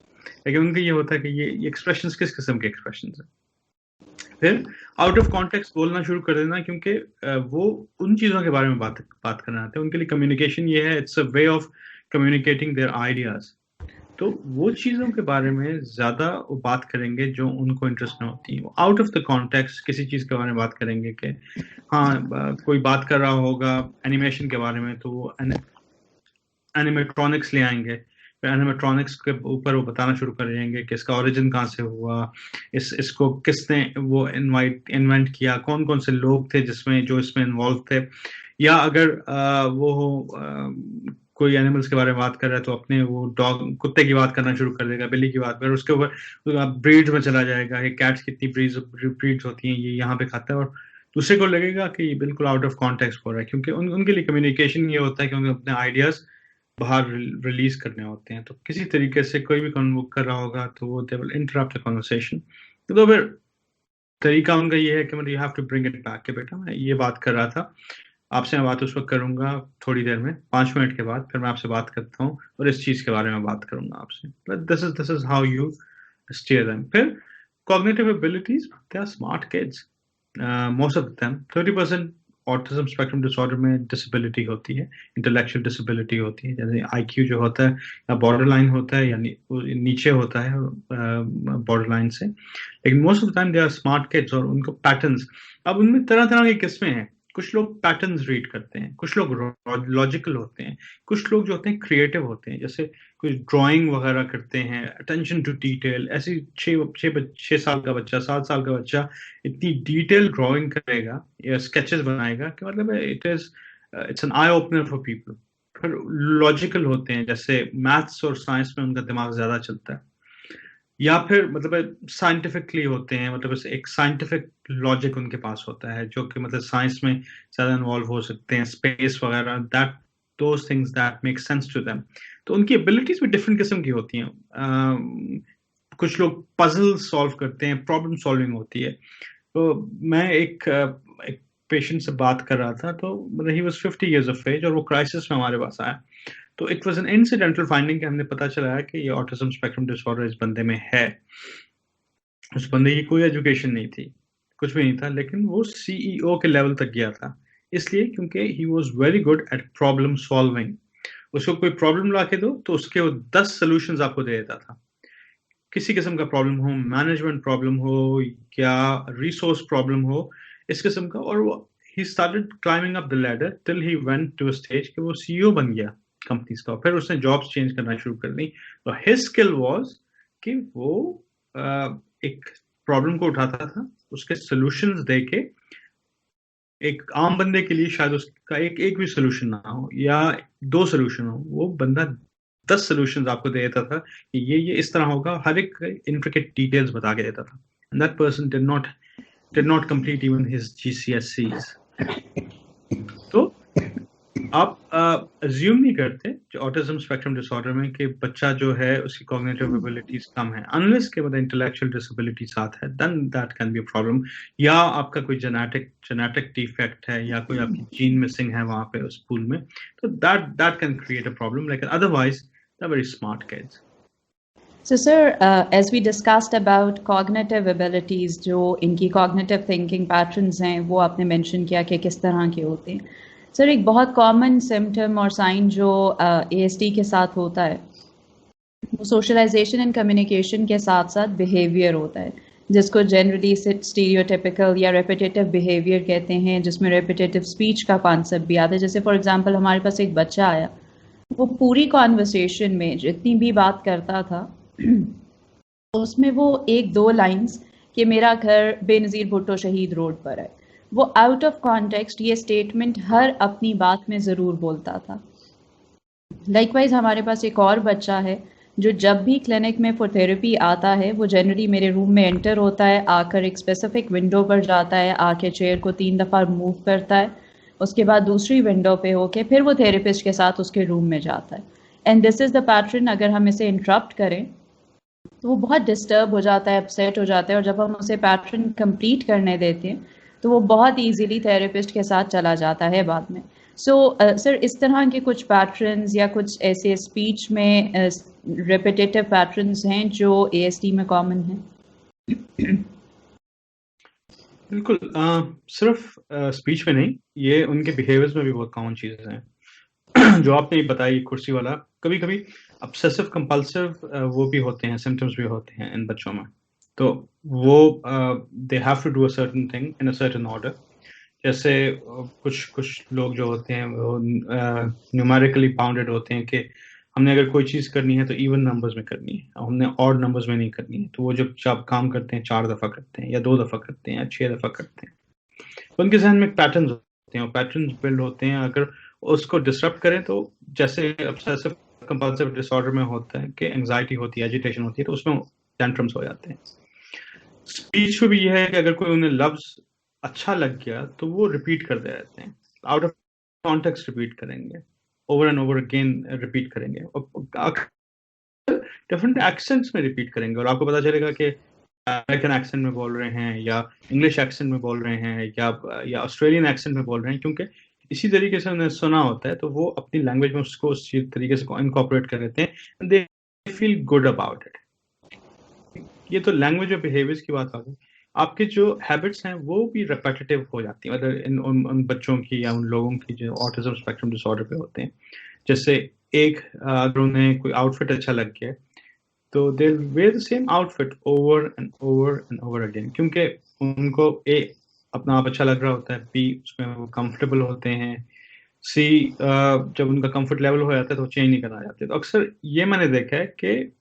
Speaker 3: लेकिन उनको ये होता है कि ये एक्सप्रेशंस किस किस्म के एक्सप्रेशंस हैं। फिर आउट ऑफ कॉन्टेक्स्ट बोलना शुरू कर देना, क्योंकि वो उन चीज़ों के बारे में बात करना चाहते हैं। उनके लिए कम्युनिकेशन ये है, it's a way of communicating their ideas. तो वो चीज़ों के बारे में ज़्यादा वो बात करेंगे जो उनको इंटरेस्ट में होती है। आउट ऑफ द कॉन्टेक्स्ट किसी चीज़ के बारे में बात करेंगे कि हाँ कोई बात कर रहा होगा एनिमेशन के बारे में, तो वो एनिमेट्रॉनिक्स ले आएंगे, फिर एनिमेट्रॉनिक्स के ऊपर वो बताना शुरू कर देंगे कि इसका ओरिजिन कहाँ से हुआ, इसको किसने वो इन्वेंट किया, कौन कौन से लोग थे जिसमें जो इसमें इन्वॉल्व थे। या अगर वो कोई एनिमल्स के बारे में बात कर रहा है तो अपने वो डॉग कुत्ते की बात करना शुरू कर देगा, बिल्ली की बात कर, उसके ऊपर ब्रीड्स में चला जाएगा कि कैट्स कितनी ब्रीड्स होती हैं, ये यहाँ पे खाता है, और दूसरे को लगेगा कि ये बिल्कुल आउट ऑफ कॉन्टेक्स्ट हो रहा है, क्योंकि उनके लिए कम्युनिकेशन ये होता है कि उन्हें अपने आइडियाज बाहर रिलीज करने होते हैं। तो किसी तरीके से कोई भी कन्वोक कर रहा होगा तो वो they will interrupt the conversation. तो फिर तरीका उनका ये है कि मतलब you have to bring it back, कि बेटा मैं ये बात कर रहा था, आपसे मैं बात उस वक्त करूंगा थोड़ी देर में 5 मिनट के बाद, फिर मैं आपसे बात करता हूँ और इस चीज के बारे में बात करूंगा आपसे। This is how you steer them. फिर cognitive abilities, they are smart kids, most of them. 30% autism spectrum disorder में डिसेबिलिटी होती है, इंटेलेक्चुअल डिसेबिलिटी होती है, जैसे आईक्यू जो होता है या बॉर्डर लाइन होता है या नीचे होता है बॉर्डर लाइन से। लेकिन most of the time they are smart kids और उनको पैटर्न्स, अब उनमें तरह तरह की किस्में हैं। कुछ लोग पैटर्न्स रीड करते हैं, कुछ लोग लॉजिकल होते हैं, कुछ लोग जो होते हैं क्रिएटिव होते हैं, जैसे कुछ ड्राइंग वगैरह करते हैं, अटेंशन टू डिटेल। ऐसी 6 साल का बच्चा 7 साल का बच्चा इतनी डिटेल ड्राइंग करेगा या स्केचेस बनाएगा कि मतलब it's an eye opener for people. फिर लॉजिकल होते हैं, जैसे मैथ्स और साइंस में उनका दिमाग ज्यादा चलता है। या फिर मतलब साइंटिफिकली होते हैं, मतलब एक साइंटिफिक लॉजिक उनके पास होता है जो कि मतलब साइंस में ज्यादा इन्वॉल्व हो सकते हैं, स्पेस वगैरह, that those things that make sense to them. तो उनकी एबिलिटीज भी डिफरेंट किस्म की होती हैं। कुछ लोग पजल सॉल्व करते हैं, प्रॉब्लम सॉल्विंग होती है। तो मैं एक पेशेंट से बात कर रहा था, तो मतलब he was 50 years of age और वो क्राइसिस में हमारे पास आया। तो it was an incidental finding कि हमने पता चला है कि ये ऑटिज्म स्पेक्ट्रम डिसऑर्डर इस बंदे में है। उस बंदे की कोई एजुकेशन नहीं थी, कुछ भी नहीं था, लेकिन वो CEO के लेवल तक गया था, इसलिए क्योंकि he was very good at problem solving. उसको कोई प्रॉब्लम ला के दो तो उसके वो 10 सॉल्यूशंस आपको दे देता था। किसी किस्म का प्रॉब्लम हो, मैनेजमेंट प्रॉब्लम हो या रिसोर्स प्रॉब्लम हो, इस किस्म का। और वो he started climbing up the ladder till he went to a stage कि वो CEO बन गया कंपनीज का। फिर उसने जॉब्स चेंज करना शुरू कर दी। तो his skill was कि वो एक प्रॉब्लम को उठाता था, उसके सॉल्यूशंस देके, एक आम बंदे के लिए शायद उसका एक भी सोल्यूशन ना हो या 2 सोल्यूशन हो, वो बंदा 10 सॉल्यूशंस आपको दे देता था कि ये इस तरह होगा, हर एक इंट्रिकेट डिटेल्स बता के देता था। And that person did not complete even his GCSEs. तो आप अज्यूम नहीं करते ऑटिज्म स्पेक्ट्रम डिसऑर्डर में कि बच्चा जो है उसकी कॉग्निटिव एबिलिटीज कम है, अनलेस के मतलब इंटेलेक्चुअल डिसेबिलिटी साथ है, then that can be a problem. या आपका कोई जेनेटिक डिफेक्ट है या कोई आपकी जीन मिसिंग है वहां पे उस पूल में, तो that can create a problem, लेकिन otherwise they are very smart kids.
Speaker 1: So, sir, as we discussed about cognitive abilities, जो इनकी cognitive thinking patterns हैं, वो आपने mention किया कि किस तरह के होते हैं। सर, एक बहुत common symptom और sign जो ASD के साथ होता है, वो socialization and communication के साथ साथ behavior होता है, जिसको generally stereotypical या repetitive behavior कहते हैं, जिसमें repetitive speech का concept भी आता है। जैसे for example हमारे पास एक बच्चा आया, वो पूरी conversation में जितनी भी बात करता था उसमें वो 1-2 लाइंस कि मेरा घर बेनज़ीर भुट्टो शहीद रोड पर है, वो आउट ऑफ कॉन्टेक्स्ट ये स्टेटमेंट हर अपनी बात में ज़रूर बोलता था। लाइकवाइज हमारे पास एक और बच्चा है जो जब भी क्लिनिक में फॉर थेरेपी आता है, वो जनरली मेरे रूम में एंटर होता है, आकर एक स्पेसिफिक विंडो पर जाता है, आके चेयर को 3 दफ़ा मूव करता है, उसके बाद दूसरी विंडो पे होके फिर वो थेरेपिस्ट के साथ उसके रूम में जाता है। And this is the pattern. अगर हम इसे इंटरप्ट करें तो वो बहुत डिस्टर्ब हो जाता है, अपसेट हो जाता है, और जब हम उसे पैटर्न कंप्लीट करने देते हैं तो वो बहुत इजीली थेरेपिस्ट के साथ चला जाता है बाद में। सो सर, इस तरह के कुछ पैटर्न्स या कुछ ऐसे स्पीच में रिपीटेटिव पैटर्न्स हैं जो ASD में कॉमन हैं?
Speaker 3: बिल्कुल, सिर्फ स्पीच में नहीं, ये उनके बिहेवियर्स में भी बहुत कॉमन चीजें हैं। जो आपने बताई कुर्सी वाला, कभी कभी ऑब्सेसिव कंपल्सिव वो भी होते हैं, सिम्टम्स भी होते हैं इन बच्चों में। तो वो they have to do a certain thing in a certain order. जैसे कुछ लोग जो होते हैं वो न्यूमेरिकली बाउंडेड होते हैं कि हमने अगर कोई चीज़ करनी है तो इवन नंबर्स में करनी है, हमने ऑड नंबर्स में नहीं करनी है। तो वो जब काम करते हैं 4 दफ़ा करते हैं या 2 दफ़ा करते हैं या 6 दफ़ा करते हैं, तो उनके जहन में पैटर्न्स होते हैं और पैटर्न्स बिल्ड होते हैं। अगर उसको डिसरप्ट करें तो जैसे ऑब्सेसिव कंपल्सिव डिसऑर्डर में होता है कि एंजाइटी होती है, एजिटेशन होती है, तो उसमें टेंट्रम्स हो जाते हैं। स्पीच में भी यह है कि अगर कोई उन्हें लफ्ज अच्छा लग गया तो वो रिपीट करते रहते हैं, आउट ऑफ कॉन्टेक्स्ट रिपीट करेंगे, over and over again repeat करेंगे, डिफरेंट एक्सेंट्स में रिपीट करेंगे। और आपको पता चलेगा कि अमेरिकन एक्सेंट में बोल रहे हैं या इंग्लिश एक्सेंट में बोल रहे हैं या ऑस्ट्रेलियन एक्सेंट में बोल रहे हैं, क्योंकि इसी तरीके से उन्हें सुना होता है, तो वो अपनी लैंग्वेज में उसको उस तरीके से इनकॉर्पोरेट कर लेते हैं। They feel good about it. ये तो लैंग्वेज और बिहेवियर्स की बात आ गई। आपके जो हैबिट्स हैं वो भी रिपीटेटिव हो जाती है, मतलब उन बच्चों की या उन लोगों की जो ऑटिज्म स्पेक्ट्रम डिसऑर्डर पे होते हैं। जैसे अगर उन्हें कोई आउटफिट अच्छा लग गया तो they wear the same outfit over and over and over again, क्योंकि उनको अपना आप अच्छा लग रहा होता है, बी उसमें वो कंफर्टेबल होते हैं, सी जब उनका कंफर्ट लेवल हो जाता है तो वो चेंज नहीं करना चाहते। तो अक्सर ये मैंने देखा है कि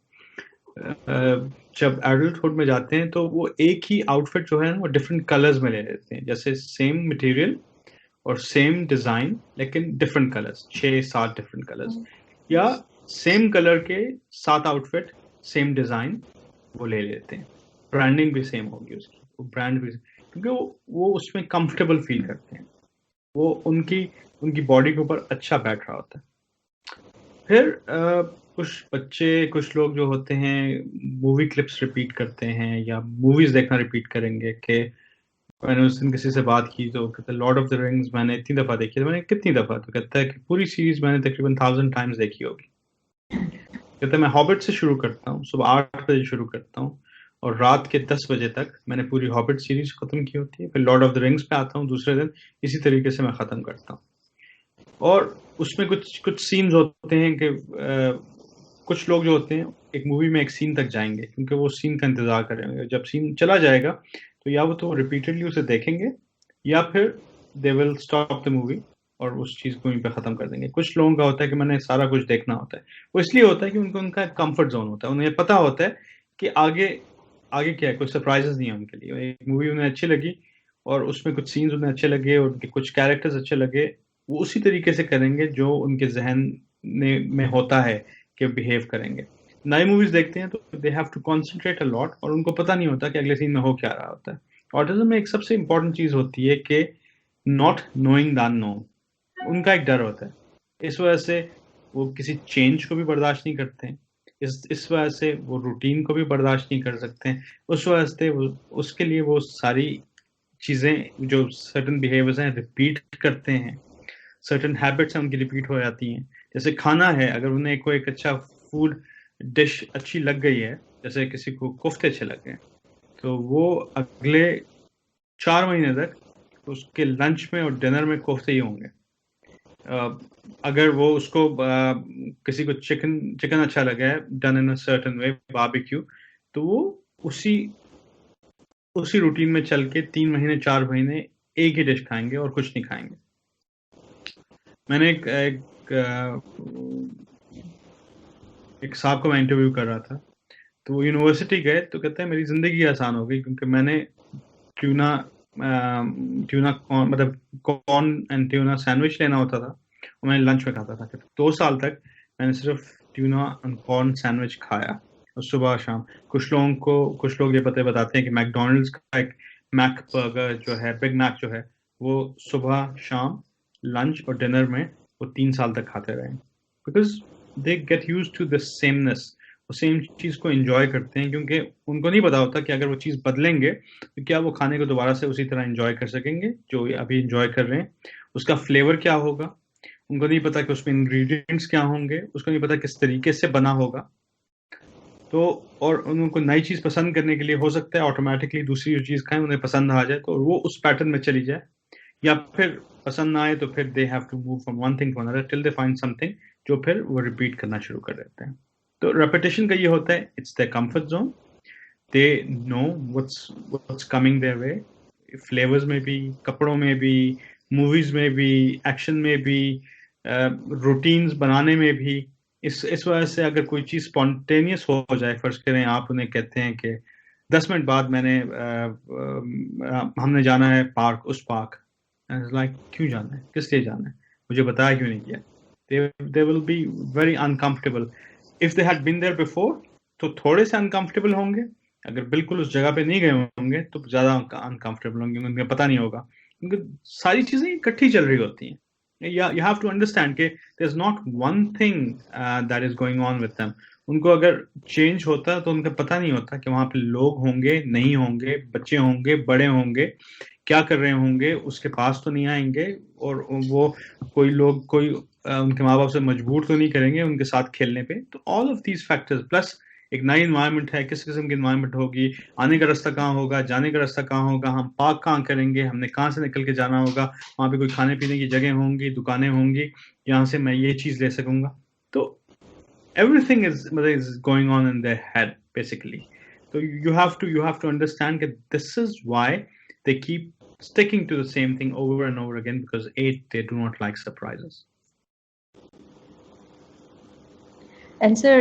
Speaker 3: जब एडल्टहुड में जाते हैं तो वो एक ही आउटफिट जो है ना वो डिफरेंट कलर्स में ले लेते हैं, जैसे सेम मटेरियल और सेम डिजाइन लेकिन डिफरेंट कलर्स, 6-7 डिफरेंट कलर्स, या सेम कलर के 7 आउटफिट सेम डिजाइन वो ले लेते हैं। ब्रांडिंग भी सेम होगी उसकी, वो ब्रांड भी, क्योंकि वो उसमें कंफर्टेबल फील करते हैं, वो उनकी बॉडी के ऊपर अच्छा बैठ रहा होता है। फिर कुछ लोग जो होते हैं मूवी क्लिप्स रिपीट करते हैं या मूवीज देखना रिपीट करेंगे। कि मैंने उस दिन किसी से बात की तो कहता है लॉर्ड ऑफ द रिंग्स मैंने इतनी दफा देखी है। मैंने कितनी दफा? तो कहता है कि पूरी सीरीज मैंने तकरीबन 1000 टाइम्स देखी होगी। कहता है मैं हॉबिट से शुरू करता हूँ, सुबह 8 बजे शुरू करता हूँ और रात के 10 बजे तक मैंने पूरी हॉबिट सीरीज खत्म की होती है। फिर लॉर्ड ऑफ द रिंग्स पे आता हूँ दूसरे दिन, इसी तरीके से मैं खत्म करता हूँ। और उसमें कुछ सीन्स होते हैं कि कुछ लोग जो होते हैं एक मूवी में एक सीन तक जाएंगे क्योंकि वो सीन का इंतजार करेंगे, जब सीन चला जाएगा तो या वो तो रिपीटेडली उसे देखेंगे या फिर they will stop the movie और उस चीज को वहीं पे खत्म कर देंगे। कुछ लोगों का होता है कि मैंने सारा कुछ देखना होता है, वो इसलिए होता है कि उनको उनका कंफर्ट जोन होता है, उन्हें पता होता है कि आगे आगे क्या है, कोई सरप्राइजेस नहीं है उनके लिए। एक मूवी उन्हें अच्छी लगी और उसमें कुछ सीन्स उन्हें अच्छे लगे और उनके कुछ कैरेक्टर्स अच्छे लगे, वो उसी तरीके से करेंगे जो उनके जहन में होता है कि बिहेव करेंगे। नई मूवीज देखते हैं तो they have to concentrate a lot और उनको पता नहीं होता कि अगले सीन में हो क्या रहा होता है। ऑटिज्म में एक सबसे इंपॉर्टेंट चीज होती है कि नॉट नोइंग द अननोन, उनका एक डर होता है। इस वजह से वो किसी चेंज को भी बर्दाश्त नहीं करते हैं, इस वजह से वो रूटीन को भी बर्दाश्त नहीं कर सकते हैं, उस वजह से वो उसके लिए वो सारी चीज़ें जो सर्टन बिहेवियर्स हैं रिपीट करते हैं, सर्टन हैबिट्स हैं उनकी रिपीट हो जाती हैं। जैसे खाना है, अगर उन्हें कोई एक अच्छा फूड डिश अच्छी लग गई है, जैसे किसी को कोफ्ते अच्छे लग गए, तो वो अगले 4 महीने तक उसके लंच में और डिनर में कोफ्ते ही होंगे। अगर वो उसको किसी को चिकन अच्छा लगा है done in a certain way barbecue, तो वो उसी रूटीन में चल के 3 महीने 4 महीने एक ही डिश खाएंगे और कुछ नहीं खाएंगे। मैंने एक साहब को मैं इंटरव्यू कर रहा था, तो वो यूनिवर्सिटी गए तो कहते हैं मेरी जिंदगी आसान हो गई क्योंकि मैंने ट्यूना मतलब कॉर्न एंड ट्यूना सैंडविच लेना होता था और मैं लंच में खाता था। 2 साल तक मैंने सिर्फ ट्यूना एंड कॉर्न सैंडविच खाया और सुबह शाम। कुछ लोग ये बताते हैं कि मैकडोनल्ड्स का एक मैक बर्गर जो है, बिग मैक जो है, वो सुबह शाम लंच और डिनर में वो 3 साल तक खाते रहे, because they get use to the sameness, वो सेम चीज को एंजॉय करते हैं, क्योंकि उनको नहीं पता होता कि अगर वो चीज बदलेंगे तो क्या वो खाने को दोबारा से उसी तरह एंजॉय कर सकेंगे जो अभी एंजॉय कर रहे हैं। उसका फ्लेवर क्या होगा, उनको नहीं पता कि उसमें इंग्रेडिएंट्स क्या होंगे, उसको नहीं पता किस तरीके से बना होगा। तो और उनको नई चीज पसंद करने के लिए हो सकता है ऑटोमेटिकली दूसरी जो चीज खाएं उन्हें पसंद आ जाए तो वो उस पैटर्न में चली जाए, या फिर पसंद ना आए तो फिर they have to move from one thing to another till they find something जो फिर वो रिपीट करना शुरू कर देते हैं। तो रेपिटेशन का ये होता है, it's the comfort zone, they know what's coming their way, flavours में भी, कपड़ों में भी, मूवीज में भी, एक्शन में भी, रूटीन्स बनाने में भी। इस वजह से अगर कोई चीज स्पॉन्टेनियस हो जाए, फर्ज करें आप उन्हें कहते हैं कि 10 मिनट बाद हमने जाना है पार्क, उस पार्क, लाइक क्यों जाना है, किस लिए जाना है, मुझे बताया क्यों नहीं किया, they will be very uncomfortable. If they had been there before तो थोड़े से अनकंफर्टेबल होंगे, अगर बिल्कुल उस जगह पे नहीं गए होंगे तो ज्यादा अनकंफर्टेबल होंगे, उन्हें पता नहीं होगा, क्योंकि सारी चीजें इकट्ठी चल रही होती हैं। You have to understand कि there's not one thing that is going on with them. उनको अगर चेंज होता तो उनको पता नहीं होता कि वहां पे लोग होंगे, नहीं होंगे, बच्चे होंगे, बड़े होंगे, क्या कर रहे होंगे, उसके पास तो नहीं आएंगे, और वो कोई उनके माँ बाप से मजबूर तो नहीं करेंगे उनके साथ खेलने पे। तो all of these factors plus एक नई इन्वायरमेंट है, किस किस्म की इन्वायरमेंट होगी, आने का रास्ता कहाँ होगा, जाने का रास्ता कहाँ होगा, हम पार्क कहाँ करेंगे, हमने कहाँ से निकल के जाना होगा, वहाँ पे कोई खाने पीने की जगह होंगी, दुकानें होंगी, यहाँ से मैं ये चीज ले सकूंगा। तो everything is going on in their head basically. So you have to understand that this is why they keep sticking to the same thing over and over again, because they do not like surprises.
Speaker 1: And sir,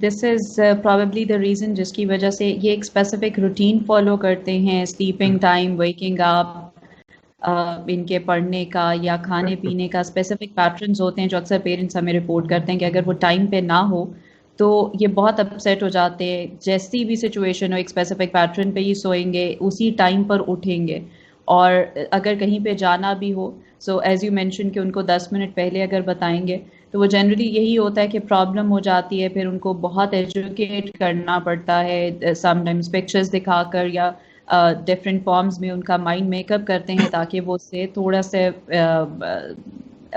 Speaker 1: this is probably the reason जिसकी वजह से ये एक specific routine follow करते हैं, sleeping time, waking up, इनके पढ़ने का या खाने पीने का स्पेसिफिक पैटर्न्स होते हैं जो अक्सर पेरेंट्स हमें रिपोर्ट करते हैं कि अगर वो टाइम पे ना हो तो ये बहुत अपसेट हो जाते हैं। जैसी भी सिचुएशन हो, एक स्पेसिफिक पैटर्न पे ही सोएंगे, उसी टाइम पर उठेंगे, और अगर कहीं पे जाना भी हो, सो एज यू मेंशन कि उनको 10 मिनट पहले अगर बताएंगे तो वो जनरली यही होता है कि प्रॉब्लम हो जाती है, फिर उनको बहुत एजुकेट करना पड़ता है, समटाइम्स पिक्चर्स दिखाकर या डिफरेंट फॉर्म्स में उनका माइंड मेकअप करते हैं ताकि वो उससे थोड़ा सा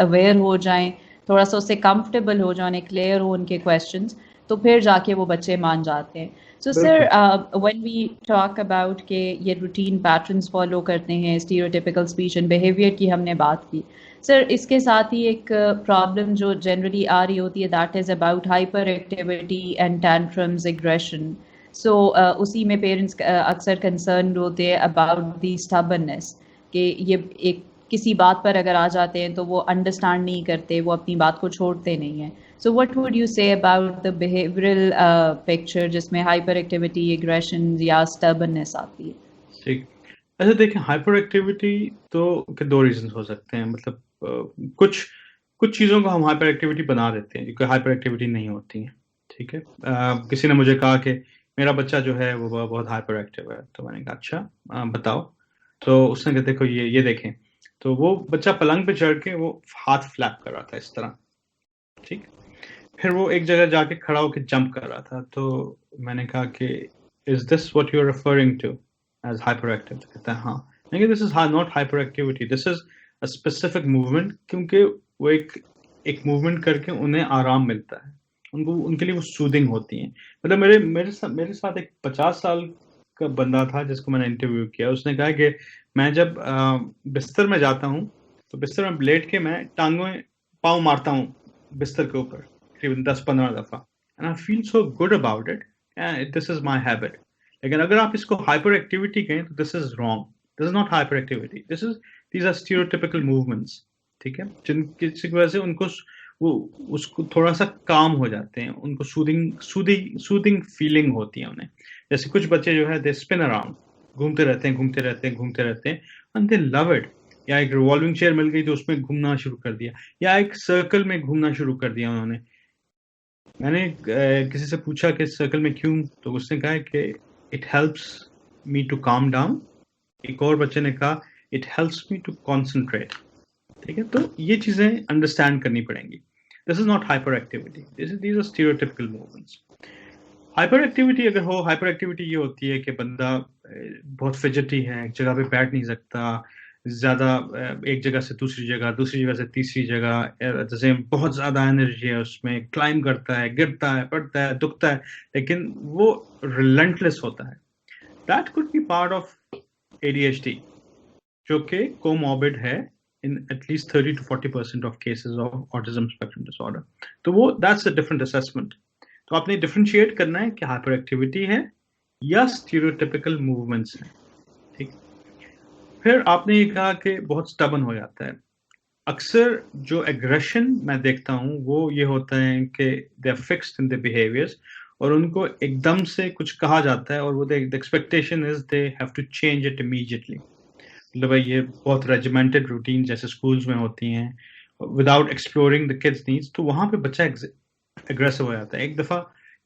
Speaker 1: अवेयर हो जाएं, थोड़ा सा उससे कंफर्टेबल हो जाए, क्लियर हो उनके क्वेश्चंस, तो फिर जाके वो बच्चे मान जाते हैं। So sir, when we talk about के ये रूटीन पैटर्न्स फॉलो करते हैं, स्टीरियोटिपिकल स्पीच एंड बिहेवियर की हमने बात की, सर इसके साथ ही एक प्रॉब्लम जो जनरली आ रही होती है, that is about hyper activity and tantrums, aggression. So उसी में पेरेंट्स अक्सर कंसर्न होते हैं अबाउट दी स्टबर्ननेस।
Speaker 4: कि ये एक किसी बात पर अगर आ जाते हैं तो वो अंडरस्टैंड नहीं करते, वो अपनी बात को छोड़ते नहीं हैं। So what would you say about the behavioural picture जिसमें हाइपर एक्टिविटी, एग्रेशन या स्टबर्ननेस आती है?
Speaker 3: ठीक। अच्छा देखिए, हाइपर एक्टिविटी तो के दो रीजन हो सकते हैं। मतलब कुछ कुछ चीज़ों को हम हाइपर एक्टिविटी बना देते हैं जो हाइपर एक्टिविटी नहीं होती हैं। ठीक है, किसी ने मुझे कहा कि मेरा बच्चा जो है वो बहुत हाइपर एक्टिव है, तो मैंने कहा अच्छा बताओ। तो उसने कहा देखो ये देखें। तो वो बच्चा पलंग पे चढ़ के वो हाथ फ्लैप कर रहा था इस तरह। ठीक, फिर वो एक जगह जाके खड़ा होकर जंप कर रहा था। तो मैंने कहा कि is this what you are referring to as hyperactive? कहता है हाँ। मैंने कहा this is not hyperactivity, this is a specific movement, क्योंकि वो एक मूवमेंट करके उन्हें आराम मिलता है, उनको उनके लिए वो सूदिंग होती है। मतलब मेरे साथ एक 50 साल का बंदा था जिसको मैंने इंटरव्यू किया। उसने कहा कि मैं जब बिस्तर में जाता हूँ तो बिस्तर में लेट के मैं पाँव मारता हूँ बिस्तर के ऊपर करीबन 10-15 दफा, and I feel so good about it, and this is my habit. लेकिन अगर आप इसको हाइपर एक्टिविटी कहें तो this is wrong, this is not hyperactivity, these are stereotypical movements. ठीक है, जिनकी वजह से उनको वो उसको थोड़ा सा काम हो जाते हैं, उनको सूदिंग फीलिंग होती है उन्हें। जैसे कुछ बच्चे जो है दे स्पिन अराउंड, घूमते रहते हैं एंड दे लव इट। या एक रिवॉल्विंग चेयर मिल गई तो उसमें घूमना शुरू कर दिया, या एक सर्कल में घूमना शुरू कर दिया उन्होंने। मैंने किसी से पूछा कि सर्कल में क्यों, तो उसने कहा कि it helps me to calm down. एक और बच्चे ने कहा it helps me to concentrate. ठीक है, तो ये चीजें अंडरस्टैंड करनी पड़ेंगी। This is not hyperactivity, these are stereotypical movements. Hyperactivity अगर हो, हाइपर एक्टिविटी ये होती है कि बंदा बहुत फिजटी है, एक जगह पे बैठ नहीं सकता, ज्यादा एक जगह से दूसरी जगह से तीसरी जगह, जैसे बहुत ज्यादा एनर्जी है उसमें, क्लाइंब करता है, गिरता है, पड़ता है, दुखता है, लेकिन वो रिलेंटलेस होता है। That could be part of ADHD, जो कि कोमॉर्बिड है in at least 30 to 40% of cases of autism spectrum disorder. तो वो that's a different assessment. तो आपने differentiate करना है कि हाइपर एक्टिविटी है या स्टीरियोटिपिकल मूवमेंट्स है। ठीक, फिर आपने ये कहा कि बहुत स्टबन हो जाता है। अक्सर जो एग्रेशन मैं देखता हूँ वो ये होता है कि they are fixed in the behaviours, और उनको एकदम से कुछ कहा जाता है और वो the expectation is they have to change it immediately. मतलब भाई ये बहुत रेजिमेंटेड रूटीन जैसे स्कूल्स में होती हैं, without exploring the kids needs, तो वहां पे बच्चा एग्रेसिव हो जाता है। एक दफा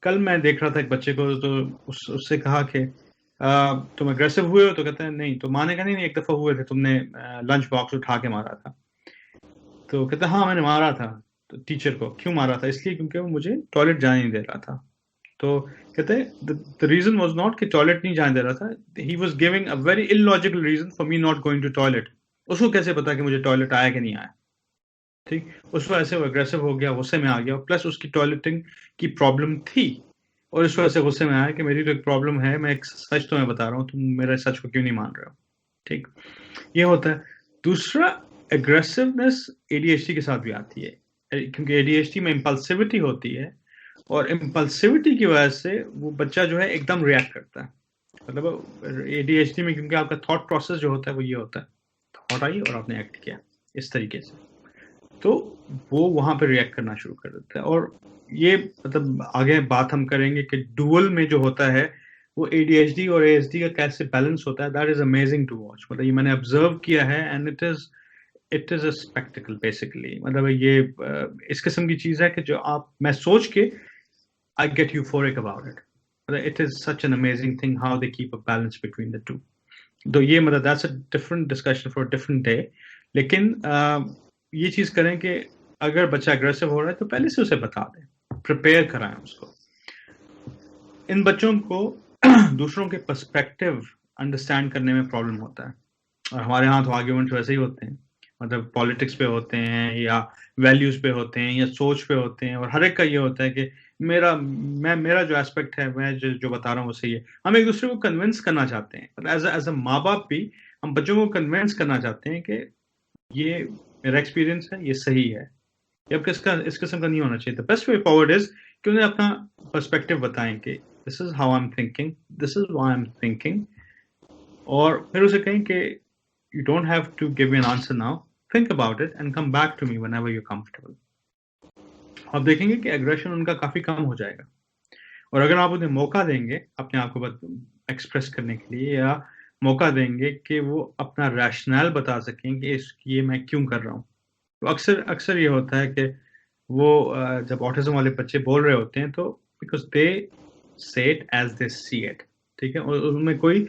Speaker 3: कल मैं देख रहा था एक बच्चे को, तो उससे कहा कि तुम एग्रेसिव हुए हो? तो कहता है नहीं। तो माँ ने कहा नहीं, एक दफा हुए थे, तुमने लंच बॉक्स उठा के मारा था। तो कहता है हाँ मैंने मारा था। तो टीचर को क्यों मारा था? इसलिए क्योंकि वो मुझे टॉयलेट जाने नहीं दे रहा था। तो कहते हैं द रीजन वाज नॉट कि टॉयलेट नहीं जाने दे रहा था, he was giving a very illogical reason for me not going to toilet. उसको कैसे पता कि मुझे टॉयलेट आया कि नहीं आया? ठीक, उस वजह से वो एग्रेसिव हो गया, गुस्से में आ गया, प्लस उसकी टॉयलेटिंग की प्रॉब्लम थी, और इस वजह से गुस्से में आया कि मेरी तो एक प्रॉब्लम है, मैं एक सच तो मैं बता रहा हूँ, तुम मेरे सच को क्यों नहीं मान रहे हो? ठीक, ये होता है। दूसरा, एग्रेसिवनेस ADHD के साथ भी आती है, क्योंकि ADHD में इम्पल्सिविटी होती है, और इम्पल्सिविटी की वजह से वो बच्चा जो है एकदम रिएक्ट करता है। मतलब ADHD में क्योंकि आपका थॉट प्रोसेस जो होता है वो ये होता है, थॉट आई और आपने एक्ट किया इस तरीके से, तो वो वहां पे रिएक्ट करना शुरू कर देता है। और ये मतलब आगे बात हम करेंगे कि डुअल में जो होता है वो ADHD और ASD का कैसे बैलेंस होता है। That is amazing to watch. मतलब ये मैंने ऑब्जर्व किया है, and it is a spectacle basically. मतलब ये इस किस्म की चीज है कि जो मैं सोच के I get euphoric about it. It is such an amazing thing how they keep a balance between the two. तो ये मतलब that's a different discussion for a different day. लेकिन ये चीज करें कि अगर बच्चा अग्रेसिव हो रहा है तो पहले से उसे बता दें, प्रिपेयर कराएं उसको। इन बच्चों को दूसरों के पर्सपेक्टिव अंडरस्टैंड करने में प्रॉब्लम होता है, और हमारे यहाँ तो आर्ग्यूमेंट्स वैसे ही होते हैं। मतलब पॉलिटिक्स पे होते हैं, या वैल्यूज पे होते हैं, या सोच पे होते हैं, और हर एक का ये होता है कि मेरा जो एस्पेक्ट है, मैं जो बता रहा हूँ वो सही है। हम एक दूसरे को कन्विंस करना चाहते हैं, मतलब एज अ माँ बाप भी हम बच्चों को कन्विंस करना चाहते हैं कि ये मेरा एक्सपीरियंस है, ये सही है, या इस किस्म का नहीं होना चाहिए। The best way forward is कि उन्हें अपना पर्सपेक्टिव बताएं कि this is how I am thinking, this is why I am thinking, और फिर उसे कहें कि you don't have to give me an answer now. Think about it and come back to me whenever you're comfortable. आप देखेंगे कि एग्रेशन उनका काफी कम हो जाएगा, और अगर आप उन्हें मौका देंगे अपने आप को एक्सप्रेस करने के लिए, या मौका देंगे कि वो अपना रैशनल बता सकें कि ये मैं क्यों कर रहा हूँ। तो अक्सर ये होता है कि वो जब ऑटिज्म वाले बच्चे बोल रहे होते हैं तो because they say it as they see it, ठीक है, और उनमें कोई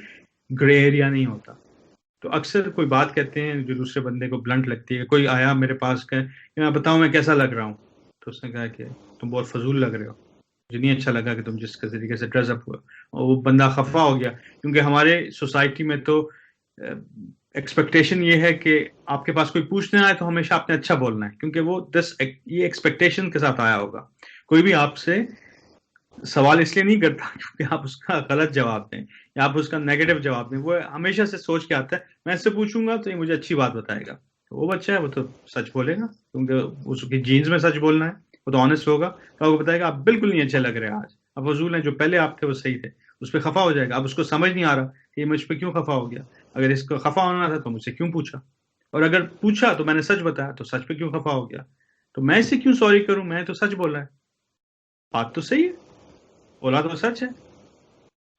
Speaker 3: ग्रे एरिया नहीं होता। तो अक्सर कोई बात कहते हैं जो दूसरे बंदे को ब्लंट लगती है। कोई आया मेरे पास कहे कि मैं बताऊं मैं कैसा लग रहा हूँ, तो उसने कहा कि तुम बहुत फजूल लग रहे हो, मुझे नहीं अच्छा लगा कि तुम जिस तरीके से ड्रेस अप हुए। और वो बंदा खफा हो गया, क्योंकि हमारे सोसाइटी में तो एक्सपेक्टेशन ये है कि आपके पास कोई पूछने आए तो हमेशा आपने अच्छा बोलना है, क्योंकि वो ये एक्सपेक्टेशन के साथ आया होगा। कोई भी आपसे सवाल इसलिए नहीं करता क्योंकि आप उसका गलत जवाब दें या आप उसका नेगेटिव जवाब दें, वो हमेशा से सोच के आता है मैं इससे पूछूंगा तो ये मुझे अच्छी बात बताएगा। तो वो बच्चा है वो तो सच बोलेगा, क्योंकि उसकी जीन्स में सच बोलना है, वो तो ऑनेस्ट होगा, तो आपको बताएगा आप बिल्कुल नहीं अच्छे लग रहे आज, आप फजूल हैं, जो पहले आप थे वो सही थे। उस पर खफा हो जाएगा। अब उसको समझ नहीं आ रहा कि मुझ पर क्यों खफा हो गया, अगर इसको खफा होना था तो मुझसे क्यों पूछा, और अगर पूछा तो मैंने सच बताया तो सच पे क्यों खफा हो गया, तो मैं इससे क्यों सॉरी करूं, मैं तो सच बोला है, बात तो सही है, बोला तो सच है।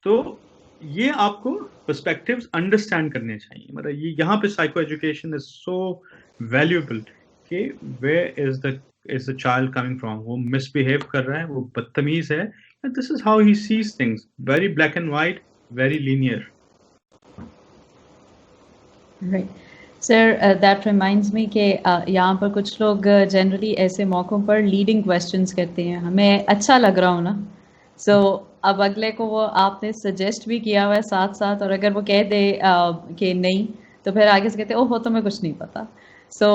Speaker 3: तो ये आपको पर्सपेक्टिव्स अंडरस्टैंड करने चाहिए। मतलब ये यहाँ पे psycho education is so valuable कि where is the child coming from. वो मिसबिहेव कर रहा है, वो बदतमीज है, this is how he sees things, very black and white, very linear.
Speaker 4: Right sir, that reminds me कि यहाँ पर कुछ लोग जनरली ऐसे मौक़ों पर लीडिंग क्वेश्चंस करते हैं, हमें अच्छा लग रहा हो ना, सो अब अगले को वो आपने सजेस्ट भी किया हुआ है साथ साथ, और अगर वो कह दे कि नहीं, तो फिर आगे से कहते ओहो तुम्हें कुछ नहीं पता। So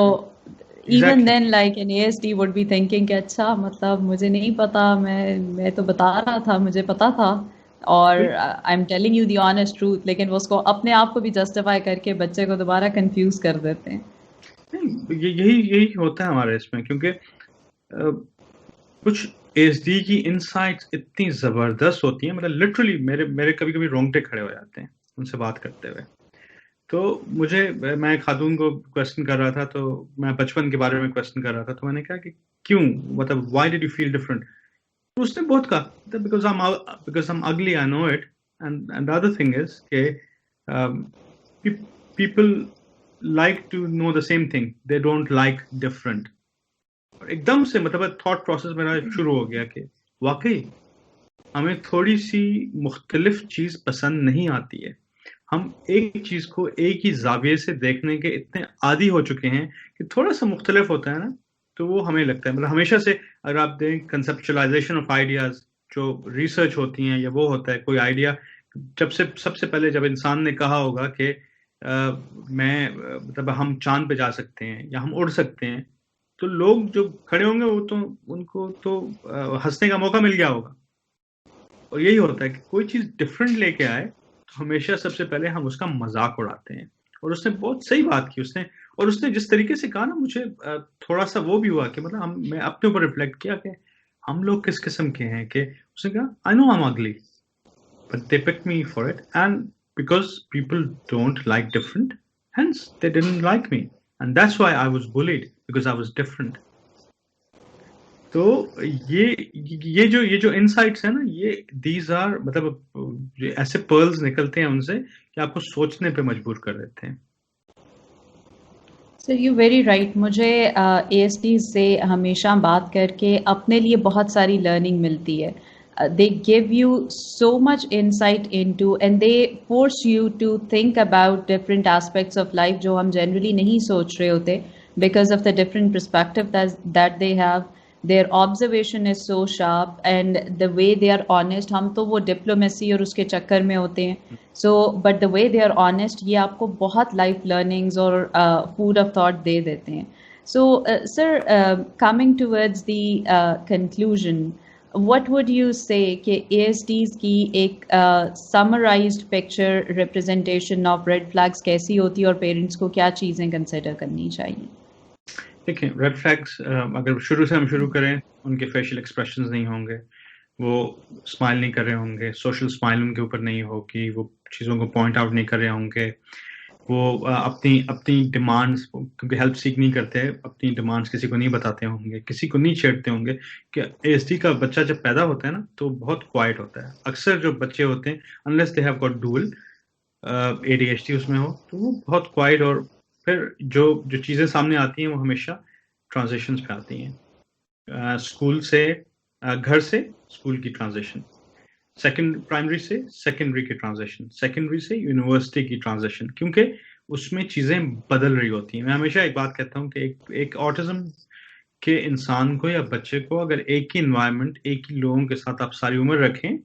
Speaker 4: even then like an ASD would be thinking कि अच्छा मतलब मुझे नहीं पता, मैं तो बता रहा था मुझे पता था, और I am telling you the honest truth, लेकिन वो उसको अपने आप को भी जस्टिफाई करके बच्चे को दोबारा कंफ्यूज कर देते हैं।
Speaker 3: यही होता है हमारे इसमें, क्योंकि कुछ ASD की इनसाइट्स इतनी जबरदस्त होती हैं, मतलब लिटरली मेरे कभी कभी रोंगटे खड़े हो जाते हैं उनसे बात करते हुए। तो मैं खातून को क्वेश्चन कर रहा था, तो मैं बचपन के बारे में क्वेश्चन कर रहा था, तो मैंने कहा कि क्यों, मतलब why did you feel different. तो उसने बहुत कहा because I am ugly, I know it, and the other thing is के people like to know the same thing, they don't like different. और एकदम से मतलब थॉट प्रोसेस मेरा शुरू हो गया कि वाकई हमें थोड़ी सी मुख्तलिफ चीज पसंद नहीं आती है। हम एक चीज को एक ही जाविये से देखने के इतने आदी हो चुके हैं कि थोड़ा सा मुख्तलिफ होता है ना, तो वो हमें लगता है, मतलब हमेशा से अगर आप देखें कंसेप्चुअलाइजेशन ऑफ आइडियाज जो रिसर्च होती हैं, या वो होता है कोई आइडिया सबसे पहले जब इंसान ने कहा होगा कि मतलब हम चांद पे जा सकते हैं या हम उड़ सकते हैं, तो लोग जो खड़े होंगे वो तो उनको तो हंसने का मौका मिल गया होगा। और यही होता है कि कोई चीज डिफरेंट लेके आए तो हमेशा सबसे पहले हम उसका मजाक उड़ाते हैं। और उसने बहुत सही बात की, उसने जिस तरीके से कहा ना, मुझे थोड़ा सा वो भी हुआ कि मतलब मैं अपने ऊपर रिफ्लेक्ट किया कि हम लोग किस किस्म के हैं। कि उसने कहा I know I am ugly but they pick me for it, and because people don't like different, hence they didn't like me, and that's why I was bullied because I was different. तो ये जो इनसाइट्स है ना, ये दीज आर मतलब ऐसे पर्ल्स निकलते हैं उनसे कि आपको सोचने पे मजबूर कर देते हैं।
Speaker 4: Sir you very right. मुझे ASD से हमेशा बात करके अपने लिए बहुत सारी लर्निंग मिलती है। They give you so much insight into and they force you to think about different aspects of life जो हम generally नहीं सोच रहे होते because of the different perspective that they have. Their observation is so sharp and the way they are honest, हम तो वो diplomacy और उसके चक्कर में होते हैं, so but the way they are honest ये आपको बहुत life learnings और food of thought दे देते हैं। So sir, coming towards the conclusion, what would you say कि ASDs की एक summarized picture representation of red flags कैसी होती है और parents को क्या चीज़ें consider करनी चाहिए?
Speaker 3: देखिए, रेड फ्लैग्स अगर शुरू से हम शुरू करें, उनके फेशियल एक्सप्रेशंस नहीं होंगे, वो स्माइल नहीं कर रहे होंगे, सोशल स्माइल उनके ऊपर नहीं होगी, वो चीज़ों को पॉइंट आउट नहीं कर रहे होंगे, वो अपनी डिमांड्स, क्योंकि हेल्प सीख नहीं करते, अपनी डिमांड्स किसी को नहीं बताते होंगे, किसी को नहीं छेड़ते होंगे कि ASD का बच्चा जब पैदा होता है ना तो बहुत क्वाइट होता है। अक्सर जो बच्चे होते हैं unless they have got dual ADHD उसमें हो तो वो बहुत क्वाइट, और फिर जो चीज़ें सामने आती हैं वो हमेशा ट्रांजिशंस पे आती हैं। स्कूल से घर से स्कूल की ट्रांजिशन, प्राइमरी से सेकेंडरी की ट्रांजिशन, सेकेंडरी से यूनिवर्सिटी की ट्रांजिशन, क्योंकि उसमें चीज़ें बदल रही होती हैं। मैं हमेशा एक बात कहता हूँ कि एक ऑटिज्म के इंसान को या बच्चे को अगर एक ही इन्वायरमेंट, एक ही लोगों के साथ आप सारी उम्र रखें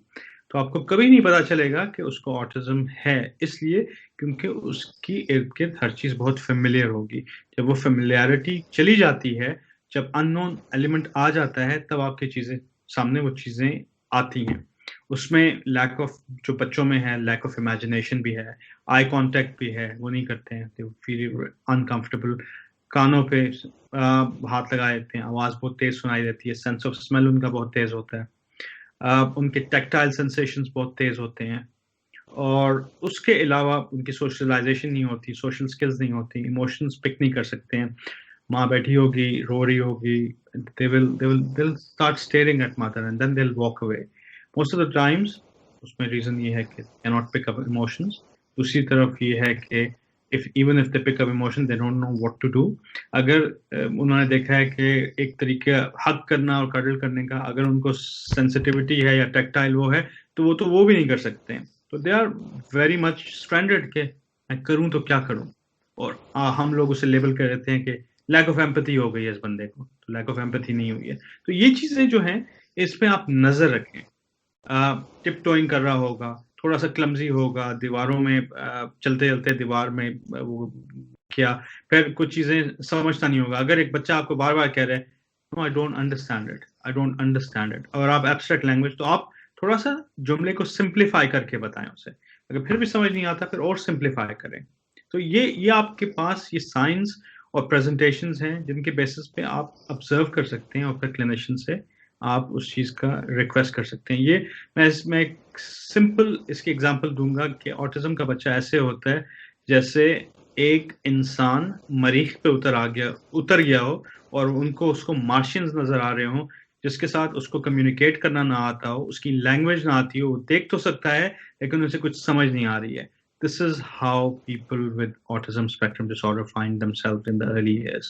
Speaker 3: तो आपको कभी नहीं पता चलेगा कि उसको ऑटिज्म है, इसलिए क्योंकि उसकी इर्द गिर्द हर चीज़ बहुत फेमिलियर होगी। जब वो फेमिलियरिटी चली जाती है, जब अननोन एलिमेंट आ जाता है, तब आपकी चीज़ें सामने वो चीज़ें आती हैं। उसमें लैक ऑफ, जो बच्चों में है, लैक ऑफ इमेजिनेशन भी है, आई कांटेक्ट भी है, वो नहीं करते हैं, दे फील अनकंफर्टेबल, कानों पे हाथ लगाए देते हैं, आवाज़ बहुत तेज़ सुनाई देती है, सेंस ऑफ स्मेल उनका बहुत तेज़ होता है, उनके टैक्टाइल सेंसेशंस बहुत तेज़ होते हैं, और उसके अलावा उनकी सोशलाइजेशन नहीं होती, सोशल स्किल्स नहीं होती, इमोशंस पिक नहीं कर सकते हैं। माँ बैठी होगी, रो रही होगी, they'll start staring at mother and then they'll walk away. Most of the times उसमें रीजन ये है कि cannot pick up emotions. दूसरी तरफ ये है कि even if they pick up emotion, they don't know what to do. अगर उन्होंने देखा है कि एक तरीका हग करना और कडल करने का, अगर उनको सेंसिटिविटी है या टैक्टाइल वो है तो वो भी नहीं कर सकते हैं, तो they are very much stranded के मैं करूं तो क्या करूं, और हम लोग उसे लेबल कर देते हैं कि लैक ऑफ एम्पैथी हो गई है इस बंदे को, तो लैक ऑफ एम्पैथी नहीं हुई है। तो ये चीजें जो हैं इस पे आप नजर रखें। टिप टोइंग कर रहा होगा, थोड़ा सा क्लमजी होगा, दीवारों में चलते चलते दीवार में वो किया, फिर कुछ चीजें समझता नहीं होगा। अगर एक बच्चा आपको बार बार कह रहा है no I don't understand it, I don't understand it, और आप एब्स्ट्रैक्ट लैंग्वेज, तो आप थोड़ा सा जुमले को सिंप्लीफाई करके बताएं उसे। अगर फिर भी समझ नहीं आता, फिर और सिंप्लीफाई करें। तो ये आपके पास ये साइंस और प्रेजेंटेशंस हैं जिनके बेसिस पे आप ऑब्जर्व कर सकते हैं, और फिर क्लिनिशियन से आप उस चीज़ का रिक्वेस्ट कर सकते हैं। ये मैं एक सिंपल इसकी एग्जांपल दूंगा कि ऑटिज्म का बच्चा ऐसे होता है जैसे एक इंसान मरीख पे उतर गया हो, और उसको मार्शियंस नजर आ रहे हो, जिसके साथ उसको कम्युनिकेट करना ना आता हो, उसकी लैंग्वेज ना आती हो, देख तो सकता है लेकिन उसे कुछ समझ नहीं आ रही है। This is how people with autism spectrum disorder find themselves in the early years.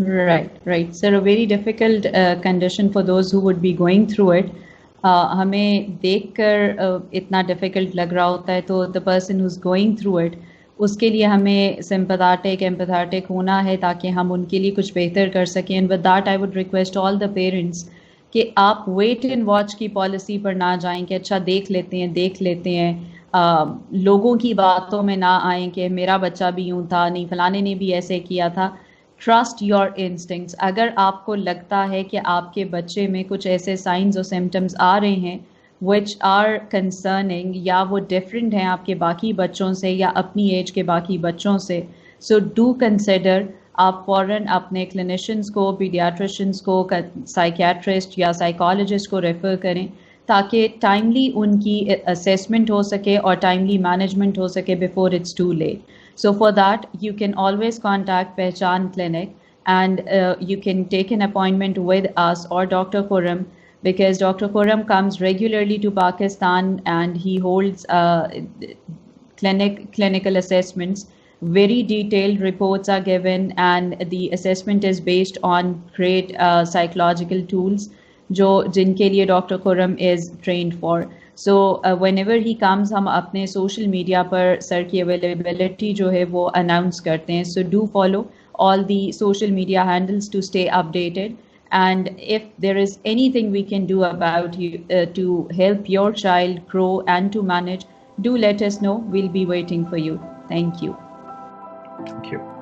Speaker 4: Right. Sir, a very difficult condition for those who would be going through it. हमें देखकर इतना difficult लग रहा होता है, तो the person who's going through it, उसके लिए हमें sympathetic, empathetic होना है ताकि हम उनके लिए कुछ बेहतर कर सकें। And with that, I would request all the parents कि आप wait and watch की पॉलिसी पर ना जाएं कि अच्छा देख लेते हैं, लोगों की बातों में ना आए कि मेरा बच्चा भी यूं था, नहीं फलाने ने भी ऐसे किया था। Trust your instincts. अगर आपको लगता है कि आपके बच्चे में कुछ ऐसे साइंस और सिम्टम्स आ रहे हैं विच आर कंसर्निंग, या वो डिफरेंट हैं आपके बाकी बच्चों से या अपनी एज के बाकी बच्चों से, सो डू कंसिडर, आप फ़ौरन अपने क्लिनिशियंस को, पीडियाट्रिशियंस को, साइकियाट्रिस्ट या साइकोलॉजिस्ट को रेफ़र करें ताकि टाइमली उनकी असेसमेंट हो सके और टाइमली मैनेजमेंट हो सके before it's too late. So for that, you can always contact Pehchan Clinic, and you can take an appointment with us or Dr. Khurram, because Dr. Khurram comes regularly to Pakistan and he holds clinical assessments. Very detailed reports are given, and the assessment is based on great psychological tools जिनके लिए Dr. Khurram is trained for. So whenever he comes, हम अपने social media पर सर की availability जो है वो announce करते हैं. So do follow all the social media handles to stay updated. And if there is anything we can do about you to help your child grow and to manage, do let us know. We'll be waiting for you. Thank you.
Speaker 3: Thank you.